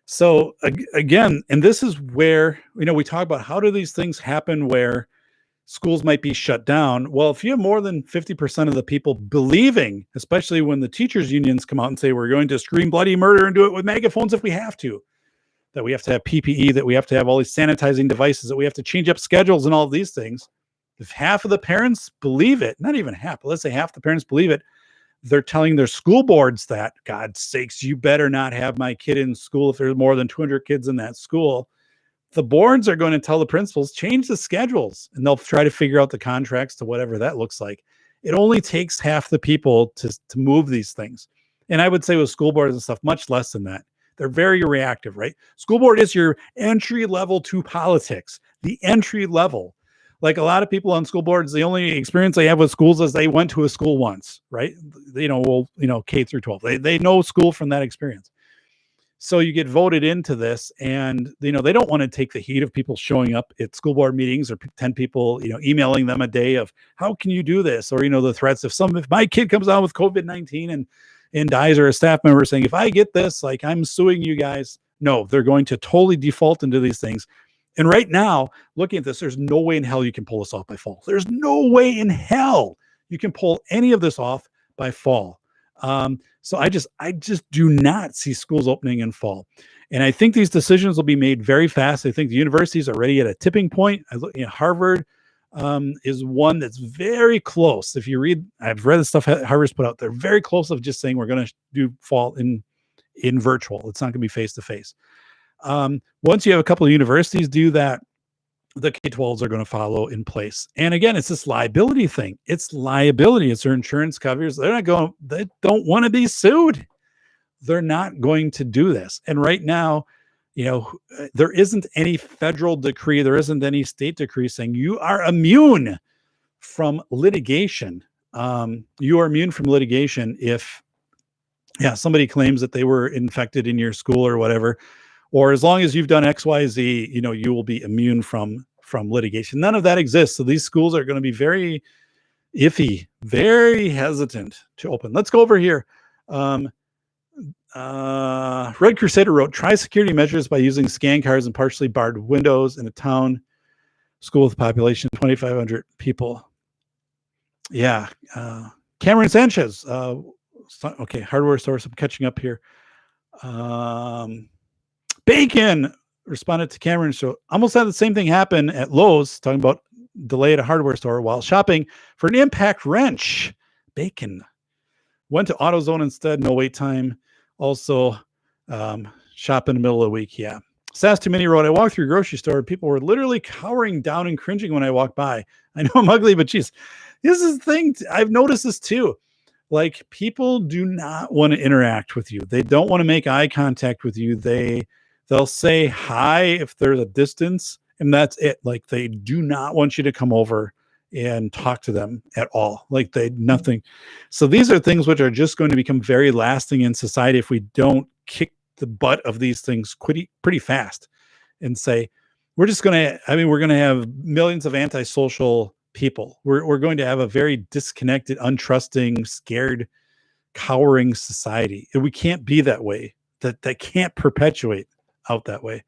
So again, and this is where, we talk about how do these things happen where schools might be shut down. Well, if you have more than 50% of the people believing, especially when the teachers unions come out and say, we're going to scream bloody murder and do it with megaphones if we have to, that we have to have PPE, that we have to have all these sanitizing devices, that we have to change up schedules and all of these things. If half of the parents believe it, not even half, but let's say half the parents believe it, they're telling their school boards that, God's sakes, you better not have my kid in school if there's more than 200 kids in that school. The boards are going to tell the principals, change the schedules, and they'll try to figure out the contracts to whatever that looks like. It only takes half the people to move these things. And I would say with school boards and stuff, much less than that. They're very reactive, right? School board is your entry level to politics, the entry level. Like a lot of people on school boards, the only experience they have with schools is they went to a school once, right? K through 12. They know school from that experience. So you get voted into this, and they don't want to take the heat of people showing up at school board meetings or 10 people emailing them a day of how can you do this, or the threats if my kid comes out with COVID-19 and dies, or a staff member saying if I get this, like I'm suing you guys. No, they're going to totally default into these things. And right now, looking at this, there's no way in hell you can pull this off by fall. There's no way in hell you can pull any of this off by fall. So I just do not see schools opening in fall. And I think these decisions will be made very fast. I think the universities are already at a tipping point. Harvard is one that's very close. If you read, I've read the stuff Harvard's put out, they're very close of just saying we're going to do fall in virtual. It's not going to be face to face. Once you have a couple of universities do that, the K-12s are going to follow in place. And again, it's this liability thing. It's liability. It's their insurance covers. They don't want to be sued. They're not going to do this. And right now, there isn't any federal decree. There isn't any state decree saying you are immune from litigation. You are immune from litigation if, somebody claims that they were infected in your school or whatever. Or as long as you've done X, Y, Z, you will be immune from litigation. None of that exists. So these schools are going to be very iffy, very hesitant to open. Let's go over here. Red Crusader wrote, try security measures by using scan cards and partially barred windows in a town school with a population of 2,500 people. Yeah. Cameron Sanchez. Okay, hardware source. I'm catching up here. Bacon responded to Cameron. So almost had the same thing happen at Lowe's, talking about delay at a hardware store while shopping for an impact wrench. Bacon went to AutoZone instead. No wait time. Also, shop in the middle of the week. Yeah. Sass Too Many wrote, I walked through a grocery store. People were literally cowering down and cringing when I walked by. I know I'm ugly, but geez, this is the thing. I've noticed this too. Like people do not want to interact with you. They don't want to make eye contact with you. They'll say hi if there's a distance, and that's it. Like they do not want you to come over and talk to them at all. Like nothing. So these are things which are just going to become very lasting in society if we don't kick the butt of these things pretty fast and say, we're going to have millions of antisocial people. We're going to have a very disconnected, untrusting, scared, cowering society. And we can't be that way. That can't perpetuate out that way.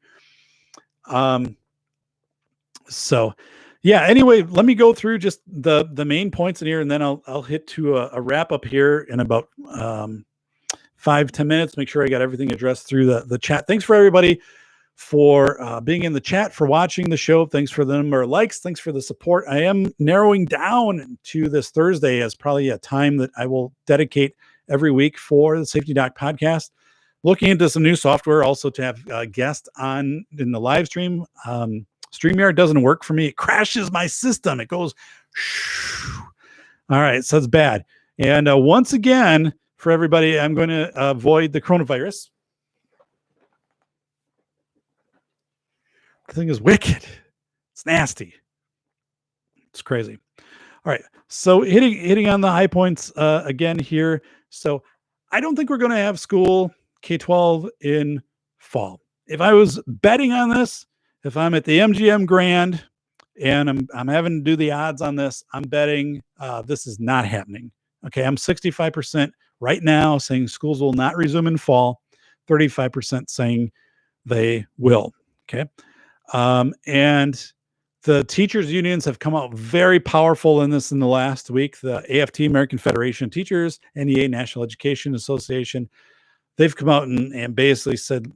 So Yeah. Anyway, let me go through just the main points in here, and then I'll hit to a wrap up here in about 5-10 minutes. Make sure I got everything addressed through the chat. Thanks for everybody for being in the chat, for watching the show. Thanks for the number of likes. Thanks for the support. I am narrowing down to this Thursday as probably a time that I will dedicate every week for the Safety Doc podcast. Looking into some new software also to have guests on in the live stream. StreamYard doesn't work for me. It crashes my system. It goes, all right, so it's bad. And once again, for everybody, I'm going to avoid the coronavirus. The thing is wicked. It's nasty. It's crazy. All right. So hitting on the high points again here. So I don't think we're going to have school K-12 in fall. If I was betting on this, if I'm at the MGM Grand and I'm having to do the odds on this, I'm betting this is not happening. Okay. I'm 65% right now saying schools will not resume in fall, 35% saying they will. Okay. And the teachers unions have come out very powerful in this in the last week. The AFT, American Federation of Teachers, NEA, National Education Association, they've come out and basically said,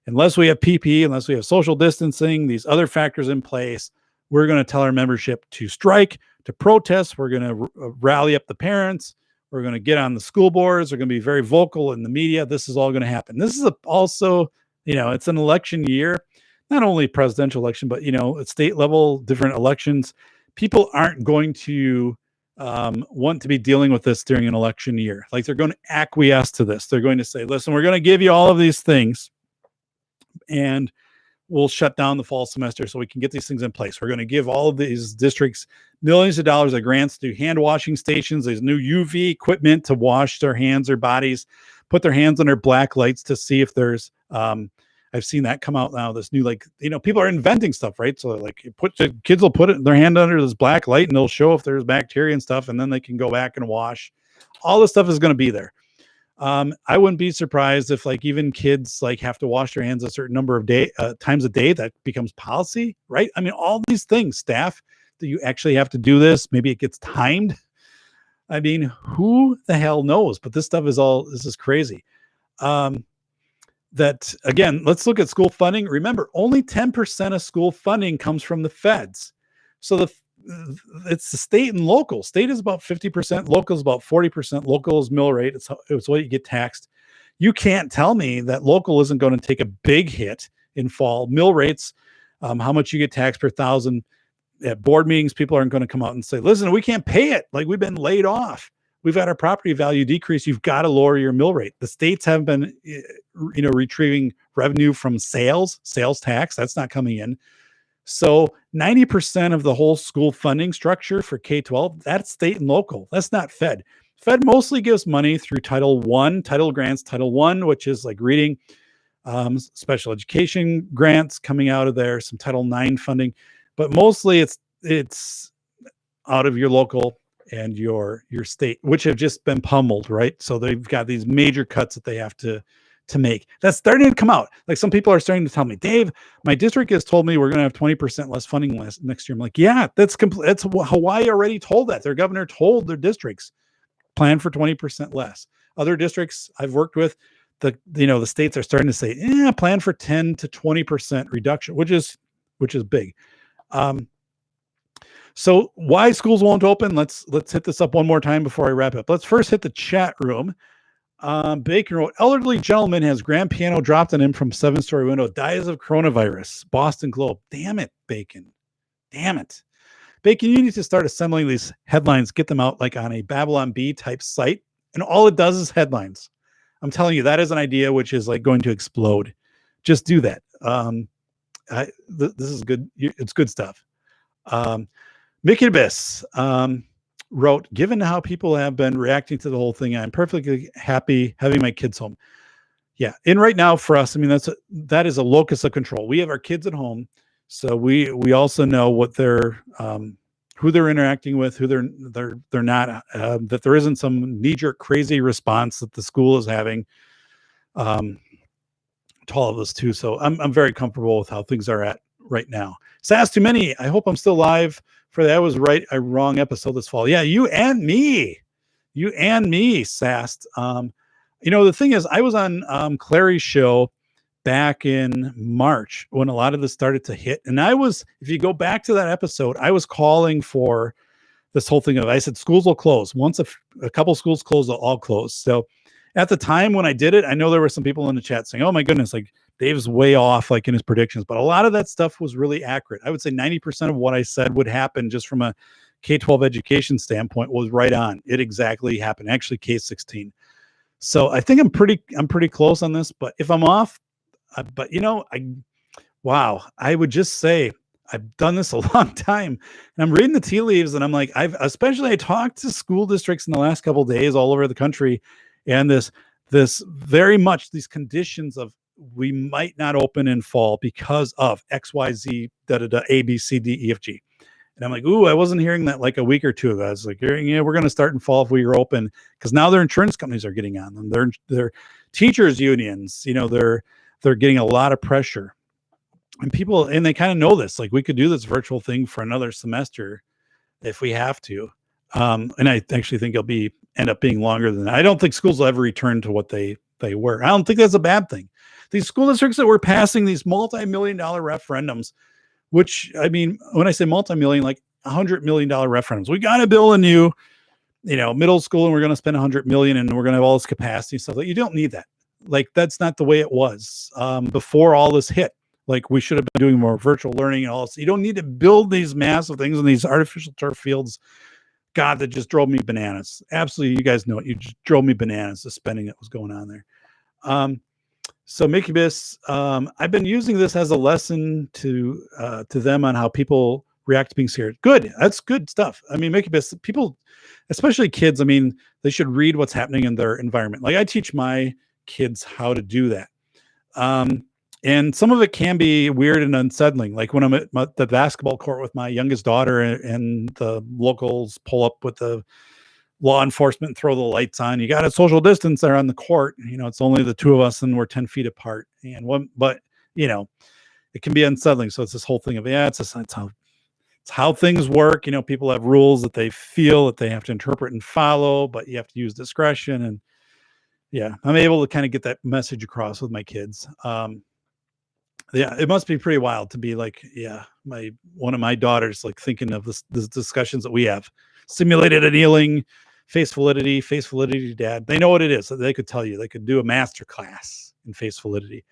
unless we have PPE, unless we have social distancing, these other factors in place, we're going to tell our membership to strike, to protest. We're going to rally up the parents. We're going to get on the school boards. They're going to be very vocal in the media. This is all going to happen. This is also, it's an election year. Not only presidential election, but, at state level, different elections, people aren't going to want to be dealing with this during an election year. Like they're going to acquiesce to this. They're going to say, listen, we're going to give you all of these things and we'll shut down the fall semester so we can get these things in place. We're going to give all of these districts millions of dollars of grants to hand washing stations, these new UV equipment to wash their hands, their bodies, put their hands under black lights to see if there's, I've seen that come out now. This new, people are inventing stuff, right? So kids will put their hand under this black light and they'll show if there's bacteria and stuff, and then they can go back and wash. All this stuff is going to be there. I wouldn't be surprised if even kids have to wash their hands a certain number of times a day. That becomes policy, right? I mean, all these things, staff, that you actually have to do this. Maybe it gets timed. I mean, who the hell knows? But this stuff this is crazy. That again, let's look at school funding. Remember, only 10% of school funding comes from the feds. So it's the state and local. State is about 50%, local is about 40%. Local is mill rate. It's what you get taxed. You can't tell me that local isn't going to take a big hit in fall. Mill rates, how much you get taxed per thousand. At board meetings, people aren't going to come out and say, listen, we can't pay it. We've been laid off. We've had our property value decrease. You've got to lower your mill rate. The states have been, retrieving revenue from sales tax. That's not coming in. So 90% of the whole school funding structure for K-12, that's state and local. That's not Fed. Fed mostly gives money through Title grants, Title I, which is like reading, special education grants coming out of there, some Title IX funding, but mostly it's out of your local and your state, which have just been pummeled, right? So they've got these major cuts that they have to make. That's starting to come out. Some people are starting to tell me, Dave, my district has told me we're going to have 20% less funding next year. I'm like, yeah, that's Hawaii already told that. Their governor told their districts plan for 20% less. Other districts I've worked with, the states are starting to say, plan for 10 to 20% reduction, which is big. So why schools won't open? Let's hit this up one more time before I wrap up. Let's first hit the chat room. Bacon wrote, elderly gentleman has grand piano dropped on him from 7-story window, dies of coronavirus. Boston Globe. Damn it, Bacon. Damn it. Bacon, you need to start assembling these headlines, get them out on a Babylon Bee type site. And all it does is headlines. I'm telling you, that is an idea which is going to explode. Just do that. This is good. It's good stuff. Mickey Abyss wrote, given how people have been reacting to the whole thing, I'm perfectly happy having my kids home. Yeah. And right now for us, I mean, that is a locus of control. We have our kids at home. So we also know what they're, who they're interacting with, who they're not, that there isn't some knee-jerk crazy response that the school is having to all of this too. So I'm very comfortable with how things are at right now. Sass too many. I hope I'm still live for that. I was right. A wrong episode this fall. Yeah, you and me, Sass. The thing is, I was on Clary's show back in March when a lot of this started to hit, and if you go back to that episode, I was calling for this whole thing of, I said, schools will close. Once a couple schools close, they'll all close. So at the time when I did it, I know there were some people in the chat saying, oh my goodness, like Dave's way off, like in his predictions, but a lot of that stuff was really accurate. I would say 90% of what I said would happen just from a K-12 education standpoint was right on. It exactly happened. Actually, K-16. So I think I'm pretty close on this, but if I'm off, wow, I would just say I've done this a long time, and I'm reading the tea leaves, and I'm like, I talked to school districts in the last couple of days all over the country, and this very much these conditions of we might not open in fall because of X, Y, Z, A, B, C, D, E, F, G. And I'm like, ooh, I wasn't hearing that like a week or two ago. I was like, yeah, we're going to start in fall if we are open, because now their insurance companies are getting on them. Their teachers unions, they're getting a lot of pressure. And they kind of know this, like we could do this virtual thing for another semester if we have to. And I actually think it'll end up being longer than that. I don't think schools will ever return to what they were. I don't think that's a bad thing. These school districts that were passing these multi-million-dollar referendums, which, I mean, when I say multi-million, like $100 million referendums, we got to build a new, middle school, and we're going to spend $100 million, and we're going to have all this capacity and stuff. Like, you don't need that. Like, that's not the way it was before all this hit. Like, we should have been doing more virtual learning and all this. You don't need to build these massive things in these artificial turf fields. God, that just drove me bananas. Absolutely, you guys know it. You just drove me bananas, the spending that was going on there. So Makibis, I've been using this as a lesson to them on how people react to being scared. Good. That's good stuff. I mean, Makibis, people, especially kids, I mean, they should read what's happening in their environment. Like, I teach my kids how to do that. And some of it can be weird and unsettling. Like when I'm at the basketball court with my youngest daughter, and the locals pull up with the law enforcement and throw the lights on. You got a social distance there on the court. It's only the two of us, and we're 10 feet apart. But it can be unsettling. So it's this whole thing of, it's how things work. People have rules that they feel that they have to interpret and follow, but you have to use discretion. And yeah, I'm able to kind of get that message across with my kids. Yeah, it must be pretty wild to be like, one of my daughters, like thinking of the discussions that we have. Simulated annealing, face validity, dad. They know what it is. So they could tell you. They could do a master class in face validity.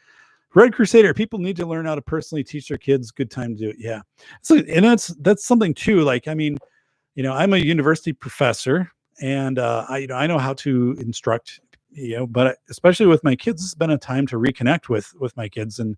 Red Crusader, people need to learn how to personally teach their kids. Good time to do it. Yeah. So, and that's something too. Like, I mean, I'm a university professor, and I know how to instruct, but especially with my kids, it's been a time to reconnect with my kids and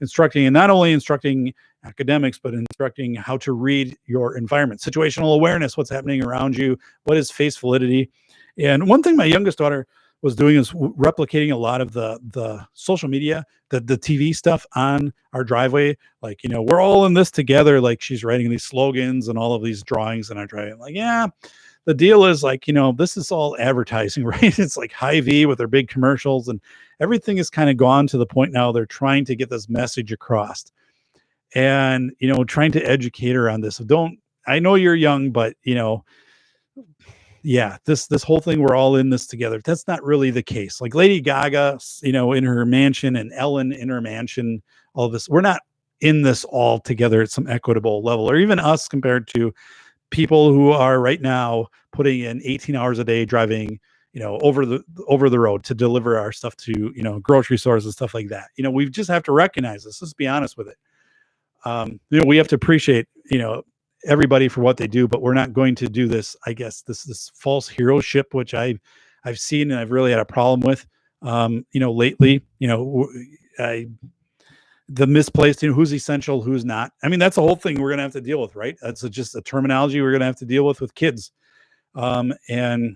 instructing, and not only instructing academics, but instructing how to read your environment, situational awareness, what's happening around you, what is face validity. And one thing my youngest daughter was doing is replicating a lot of the social media, the TV stuff on our driveway. Like, we're all in this together. Like, she's writing these slogans and all of these drawings in our driveway. I'm like, yeah, the deal is like, this is all advertising, right? It's like Hy-Vee with their big commercials, and everything is kind of gone to the point now they're trying to get this message across, and, trying to educate her on this. I know you're young, but this whole thing, we're all in this together. That's not really the case. Like Lady Gaga, in her mansion, and Ellen in her mansion, all of this, we're not in this all together at some equitable level, or even us compared to people who are right now putting in 18 hours a day driving, over the road to deliver our stuff to, grocery stores and stuff like that. We just have to recognize this. Let's be honest with it. We have to appreciate, everybody for what they do, but we're not going to do this, I guess, this false heroship, which I've seen and I've really had a problem with, lately. The misplaced, who's essential, who's not. I mean, that's the whole thing we're going to have to deal with, right? That's just a terminology we're going to have to deal with kids. And,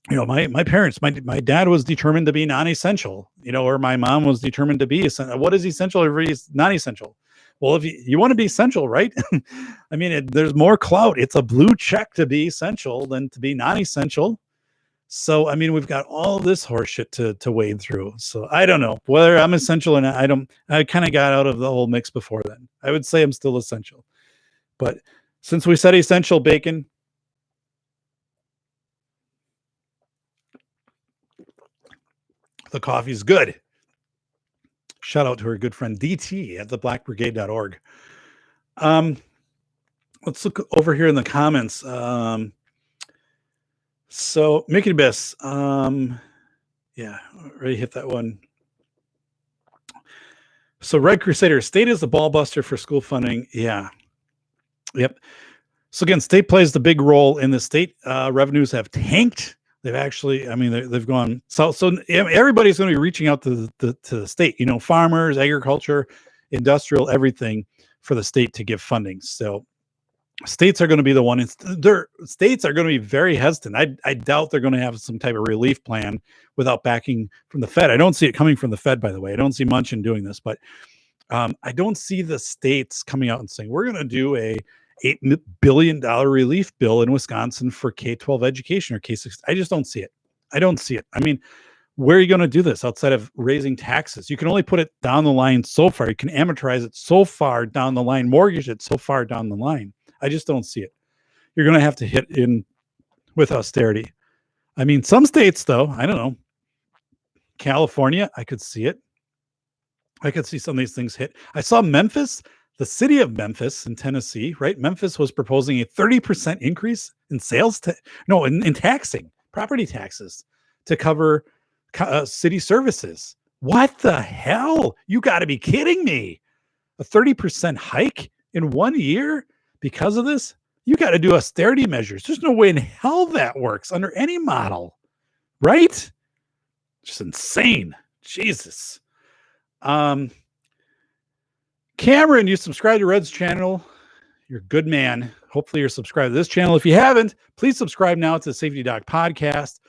my parents, my dad was determined to be non-essential, or my mom was determined to be essential. What is essential? Everybody's non-essential. Well, if you want to be essential, right? I mean, there's more clout. It's a blue check to be essential than to be non-essential. So, I mean, we've got all this horseshit to wade through. So I don't know whether I'm essential or not. I kind of got out of the whole mix before then. I would say I'm still essential. But since we said essential, Bacon, the coffee's good. Shout out to our good friend DT at theblackbrigade.org. Let's look over here in the comments. So Mickey Abyss, yeah, already hit that one. So Red Crusader, state is the ball buster for school funding. Yeah. Yep. So again, state plays the big role in the state. Revenues have tanked. They've actually, I mean, they've gone south. So everybody's going to be reaching out to the state, you know, farmers, agriculture, industrial, everything for the state to give funding. So states are going to be the one. States are going to be very hesitant. I doubt they're going to have some type of relief plan without backing from the Fed. I don't see it coming from the Fed, by the way. I don't see Munchin doing this, but I don't see the states coming out and saying we're going to do a $8 billion relief bill in Wisconsin for K-12 education or K-6. I just don't see it. I don't see it. I mean, where are you going to do this outside of raising taxes? You can only put it down the line so far. You can amortize it so far down the line, mortgage it so far down the line. I just don't see it. You're going to have to hit in with austerity. I mean, some states, though, I don't know. California, I could see it. I could see some of these things hit. I saw Memphis, the city of Memphis in Tennessee, right? Memphis was proposing a 30% increase in sales, in taxing, property taxes to cover city services. What the hell? You got to be kidding me. A 30% hike in 1 year because of this? You got to do austerity measures. There's no way in hell that works under any model, right? Just insane. Jesus. Cameron, you subscribe to Red's channel. You're a good man. Hopefully you're subscribed to this channel. If you haven't, please subscribe now to the Safety Doc podcast.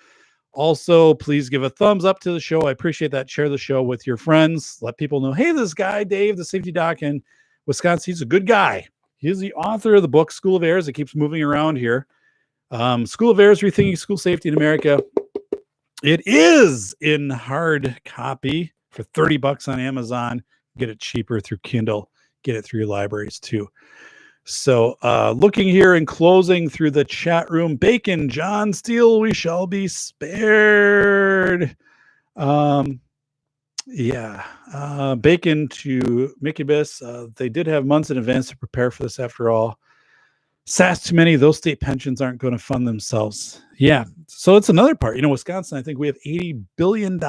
Also, please give a thumbs up to the show. I appreciate that. Share the show with your friends. Let people know, hey, this guy, Dave, the Safety Doc in Wisconsin, he's a good guy. He's the author of the book, School of Errors. It keeps moving around here. School of Errors, Rethinking School Safety in America. It is in hard copy for $30 on Amazon. Get it cheaper through Kindle. Get it through your libraries too. So looking here and closing through the chat room, Bacon, John Steele, we shall be spared. Bacon to Mickey Biss. They did have months in advance to prepare for this after all. SAS too many, those state pensions aren't going to fund themselves. Yeah. So it's another part. You know, Wisconsin, I think we have $80 billion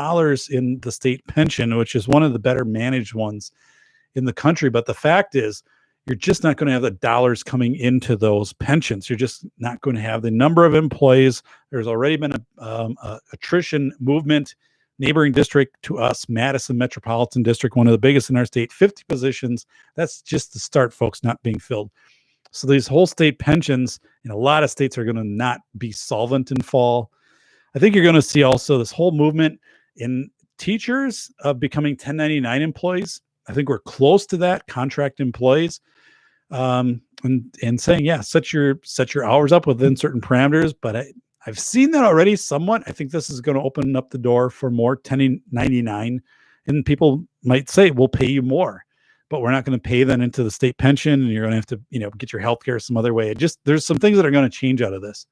in the state pension, which is one of the better managed ones in the country. But the fact is, you're just not going to have the dollars coming into those pensions. You're just not going to have the number of employees. There's already been a attrition movement. Neighboring district to us, Madison Metropolitan District, one of the biggest in our state, 50 positions. That's just the start, folks, not being filled. So these whole state pensions in a lot of states are going to not be solvent in fall. I think you're going to see also this whole movement in teachers of becoming 1099 employees. I think we're close to that, contract employees, and saying, yeah, set your hours up within certain parameters. But I've seen that already somewhat. I think this is going to open up the door for more 1099, and people might say, we'll pay you more, but we're not going to pay them into the state pension, and you're going to have to, get your health care some other way. There's some things that are going to change out of this.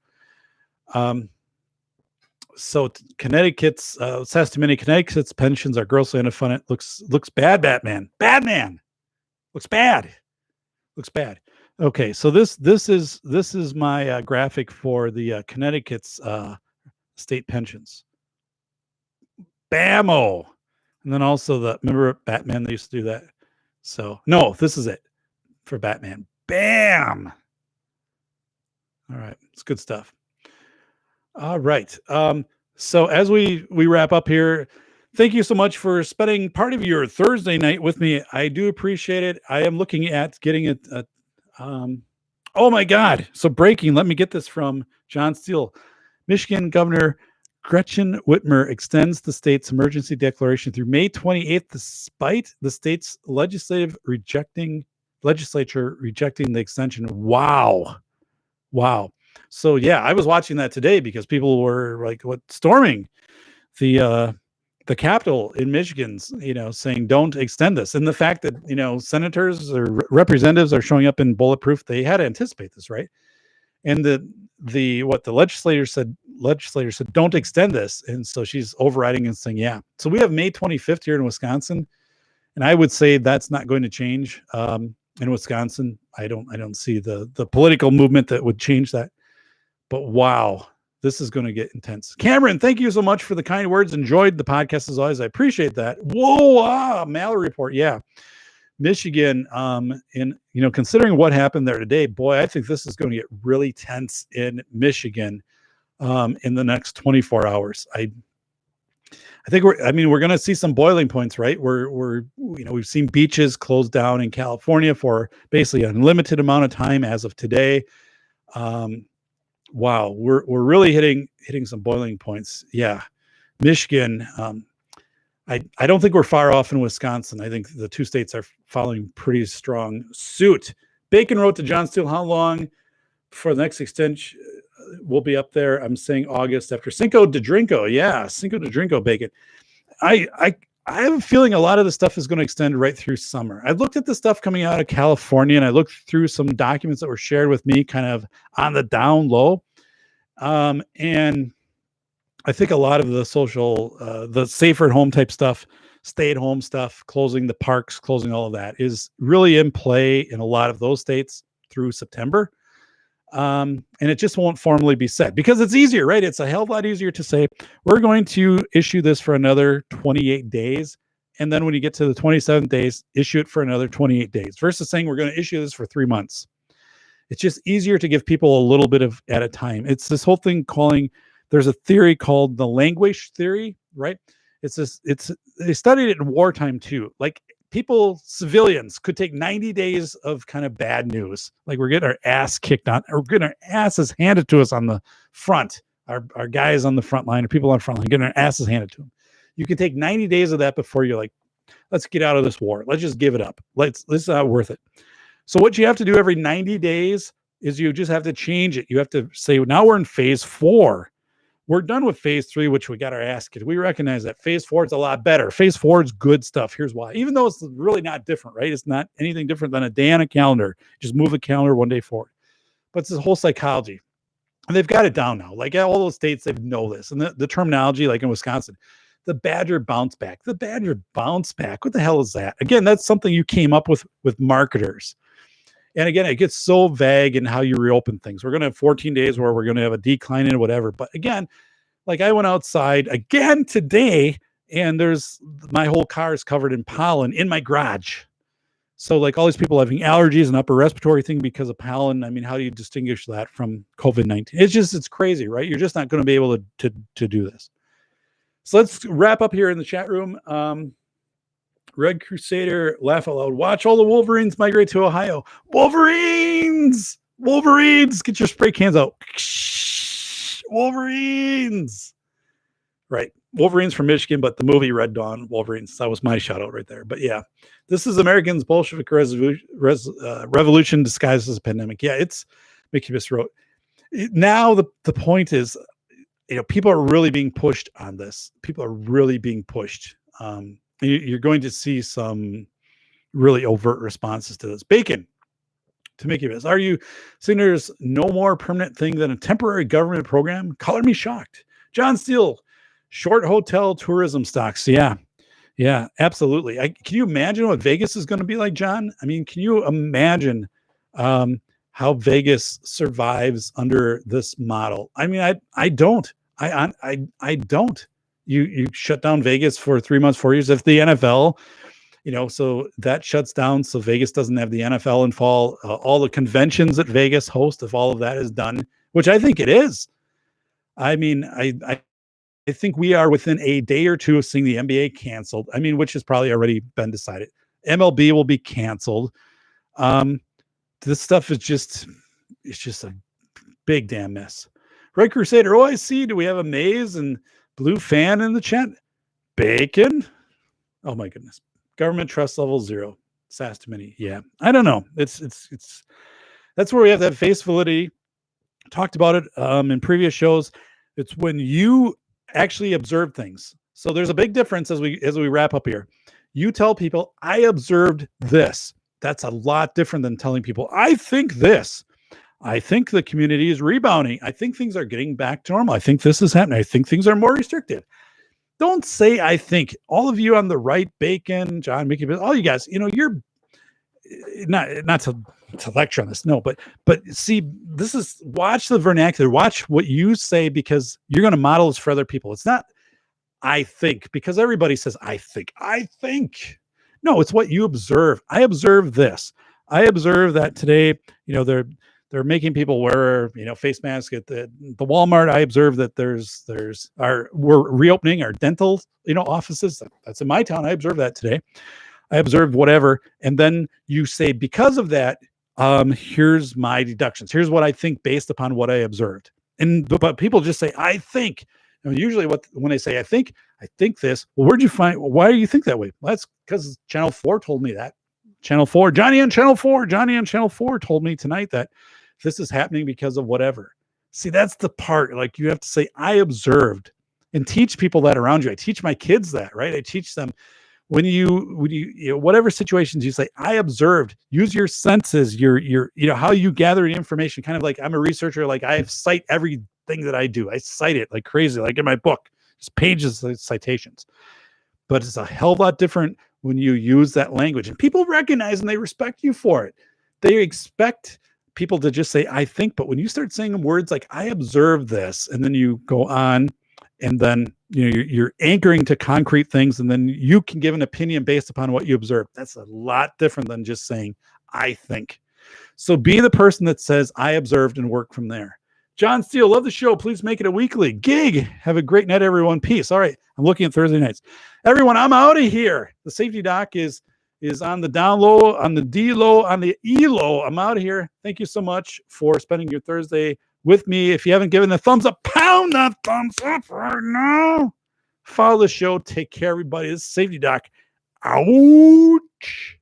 So Connecticut's Connecticut's pensions are grossly underfunded. Looks bad, Batman. Looks bad. Okay, so this is my graphic for the Connecticut's state pensions. Bammo, and then also remember Batman? They used to do that. So no, this is it for Batman. Bam. All right, it's good stuff. All right. So as we wrap up here, thank you so much for spending part of your Thursday night with me. I do appreciate it. I am looking at getting it. Oh my God. So breaking, let me get this from John Steele. Michigan Governor Gretchen Whitmer extends the state's emergency declaration through May 28th, despite the state's legislature rejecting the extension. Wow. So yeah, I was watching that today because people were like, what, storming the Capitol in Michigan's, saying don't extend this. And the fact that, senators or representatives are showing up in bulletproof, they had to anticipate this, right? And the legislator said don't extend this. And so she's overriding and saying, yeah. So we have May 25th here in Wisconsin. And I would say that's not going to change. In Wisconsin, I don't see the political movement that would change that. But wow, this is going to get intense. Cameron, thank you so much for the kind words. Enjoyed the podcast as always. I appreciate that. Whoa, Mallory report. Yeah. Michigan, considering what happened there today, boy, I think this is going to get really tense in Michigan in the next 24 hours. I think we're going to see some boiling points, right? We've seen beaches closed down in California for basically an unlimited amount of time as of today. Wow, we're really hitting some boiling points. Yeah. Michigan, I don't think we're far off in Wisconsin. I think the two states are following pretty strong suit. Bacon wrote to John Steele, how long for the next extension will be up there? I'm saying August after Cinco de Drinko. Yeah, Cinco de Drinko, Bacon. I have a feeling a lot of the stuff is going to extend right through summer. I looked at the stuff coming out of California, and I looked through some documents that were shared with me kind of on the down low. And I think a lot of the social, the safer at home type stuff, stay at home stuff, closing the parks, closing all of that is really in play in a lot of those states through September. And it just won't formally be set because it's easier, right? It's a hell of a lot easier to say, we're going to issue this for another 28 days. And then when you get to the 27th days, issue it for another 28 days versus saying we're going to issue this for 3 months. It's just easier to give people a little bit of at a time. It's this whole thing there's a theory called the language theory, right? They studied it in wartime too. Like civilians could take 90 days of kind of bad news. Like we're getting our ass kicked on, or we're getting our asses handed to us on the front. Our guys on the front line or people on the front line getting our asses handed to them. You can take 90 days of that before you're like, let's get out of this war. Let's just give it up. It's not worth it. So what you have to do every 90 days is you just have to change it. You have to say, now we're in phase 4. We're done with phase 3, which we got our ass kicked. We recognize that phase 4 is a lot better. Phase 4 is good stuff. Here's why. Even though it's really not different, right? It's not anything different than a day on a calendar. Just move the calendar one day forward. But it's this whole psychology. And they've got it down now. Like all those states, they know this. And the terminology, like in Wisconsin, the Badger bounce back. The Badger bounce back. What the hell is that? Again, that's something you came up with marketers. And again, it gets so vague in how you reopen things. We're going to have 14 days where we're going to have a decline in whatever. But again, like I went outside again today and my whole car is covered in pollen in my garage. So like all these people having allergies and upper respiratory thing because of pollen. I mean, how do you distinguish that from COVID-19? It's crazy, right? You're just not going to be able to do this. So let's wrap up here in the chat room. Red Crusader, laugh out loud. Watch all the Wolverines migrate to Ohio. Wolverines! Get your spray cans out. Wolverines! Right. Wolverines from Michigan, but the movie Red Dawn, Wolverines. That was my shout out right there. But yeah, this is Americans' Bolshevik revolution disguised as a pandemic. Yeah, it's Mickey Biss wrote. Now the point is, people are really being pushed on this. People are really being pushed. You're going to see some really overt responses to this. Bacon, to make you this. Are you saying there's no more permanent thing than a temporary government program? Color me shocked. John Steele, short hotel tourism stocks. Yeah, absolutely. Can you imagine what Vegas is going to be like, John? I mean, can you imagine how Vegas survives under this model? I mean, I don't. I don't. You shut down Vegas for 3 months, 4 years. If the NFL, so that shuts down, so Vegas doesn't have the NFL in fall. All the conventions that Vegas hosts, if all of that is done, which I think it is. I mean, I think we are within a day or two of seeing the NBA canceled. I mean, which has probably already been decided. MLB will be canceled. This stuff is it's just a big damn mess. Red Crusader, I see. Do we have a maze and blue fan in the chat? Bacon? Oh my goodness. Government trust level 0. SAS to many. Yeah. I don't know. It's that's where we have that face validity. Talked about it in previous shows. It's when you actually observe things. So there's a big difference as we wrap up here. You tell people, I observed this. That's a lot different than telling people, I think this. I think the community is rebounding. I think things are getting back to normal. I think this is happening. I think things are more restricted. Don't say I think. All of you on the right, Bacon, John, Mickey, all you guys, you're not to lecture on this, no, but see, this is, watch the vernacular, watch what you say, because you're going to model this for other people. It's not I think, because everybody says I think. No, it's what you observe. I observe this. I observe that today, they're making people wear, face masks at the Walmart. I observe that we're reopening our dental, offices. That's in my town. I observed that today. I observed whatever. And then you say, because of that, here's my deductions. Here's what I think based upon what I observed. But people just say, I think. Usually when they say, I think this, well, why do you think that way? Well, that's because Channel 4 told me that. Channel 4, Johnny on Channel 4 told me tonight that this is happening because of whatever. See, that's the part, like, you have to say, I observed, and teach people that around you. I teach my kids that, right? I teach them, when you whatever situations, you say, I observed. Use your senses, your how you gather information. Kind of like, I'm a researcher, like, I cite everything that I do. I cite it like crazy, like in my book, just pages of citations. But it's a hell of a lot different when you use that language, and people recognize and they respect you for it. They expect people to just say, I think. But when you start saying words like, I observe this, and then you go on, and then you're anchoring to concrete things, and then you can give an opinion based upon what you observe. That's a lot different than just saying, I think. So be the person that says, I observed, and work from there. John Steele, love the show. Please make it a weekly gig. Have a great night, everyone. Peace. All right. I'm looking at Thursday nights. Everyone, I'm out of here. The safety doc is on the down low, on the D low, on the E low. I'm out of here. Thank you so much for spending your Thursday with me. If you haven't given the thumbs up, pound that thumbs up right now. Follow the show. Take care, everybody. This is Safety Doc. Ouch.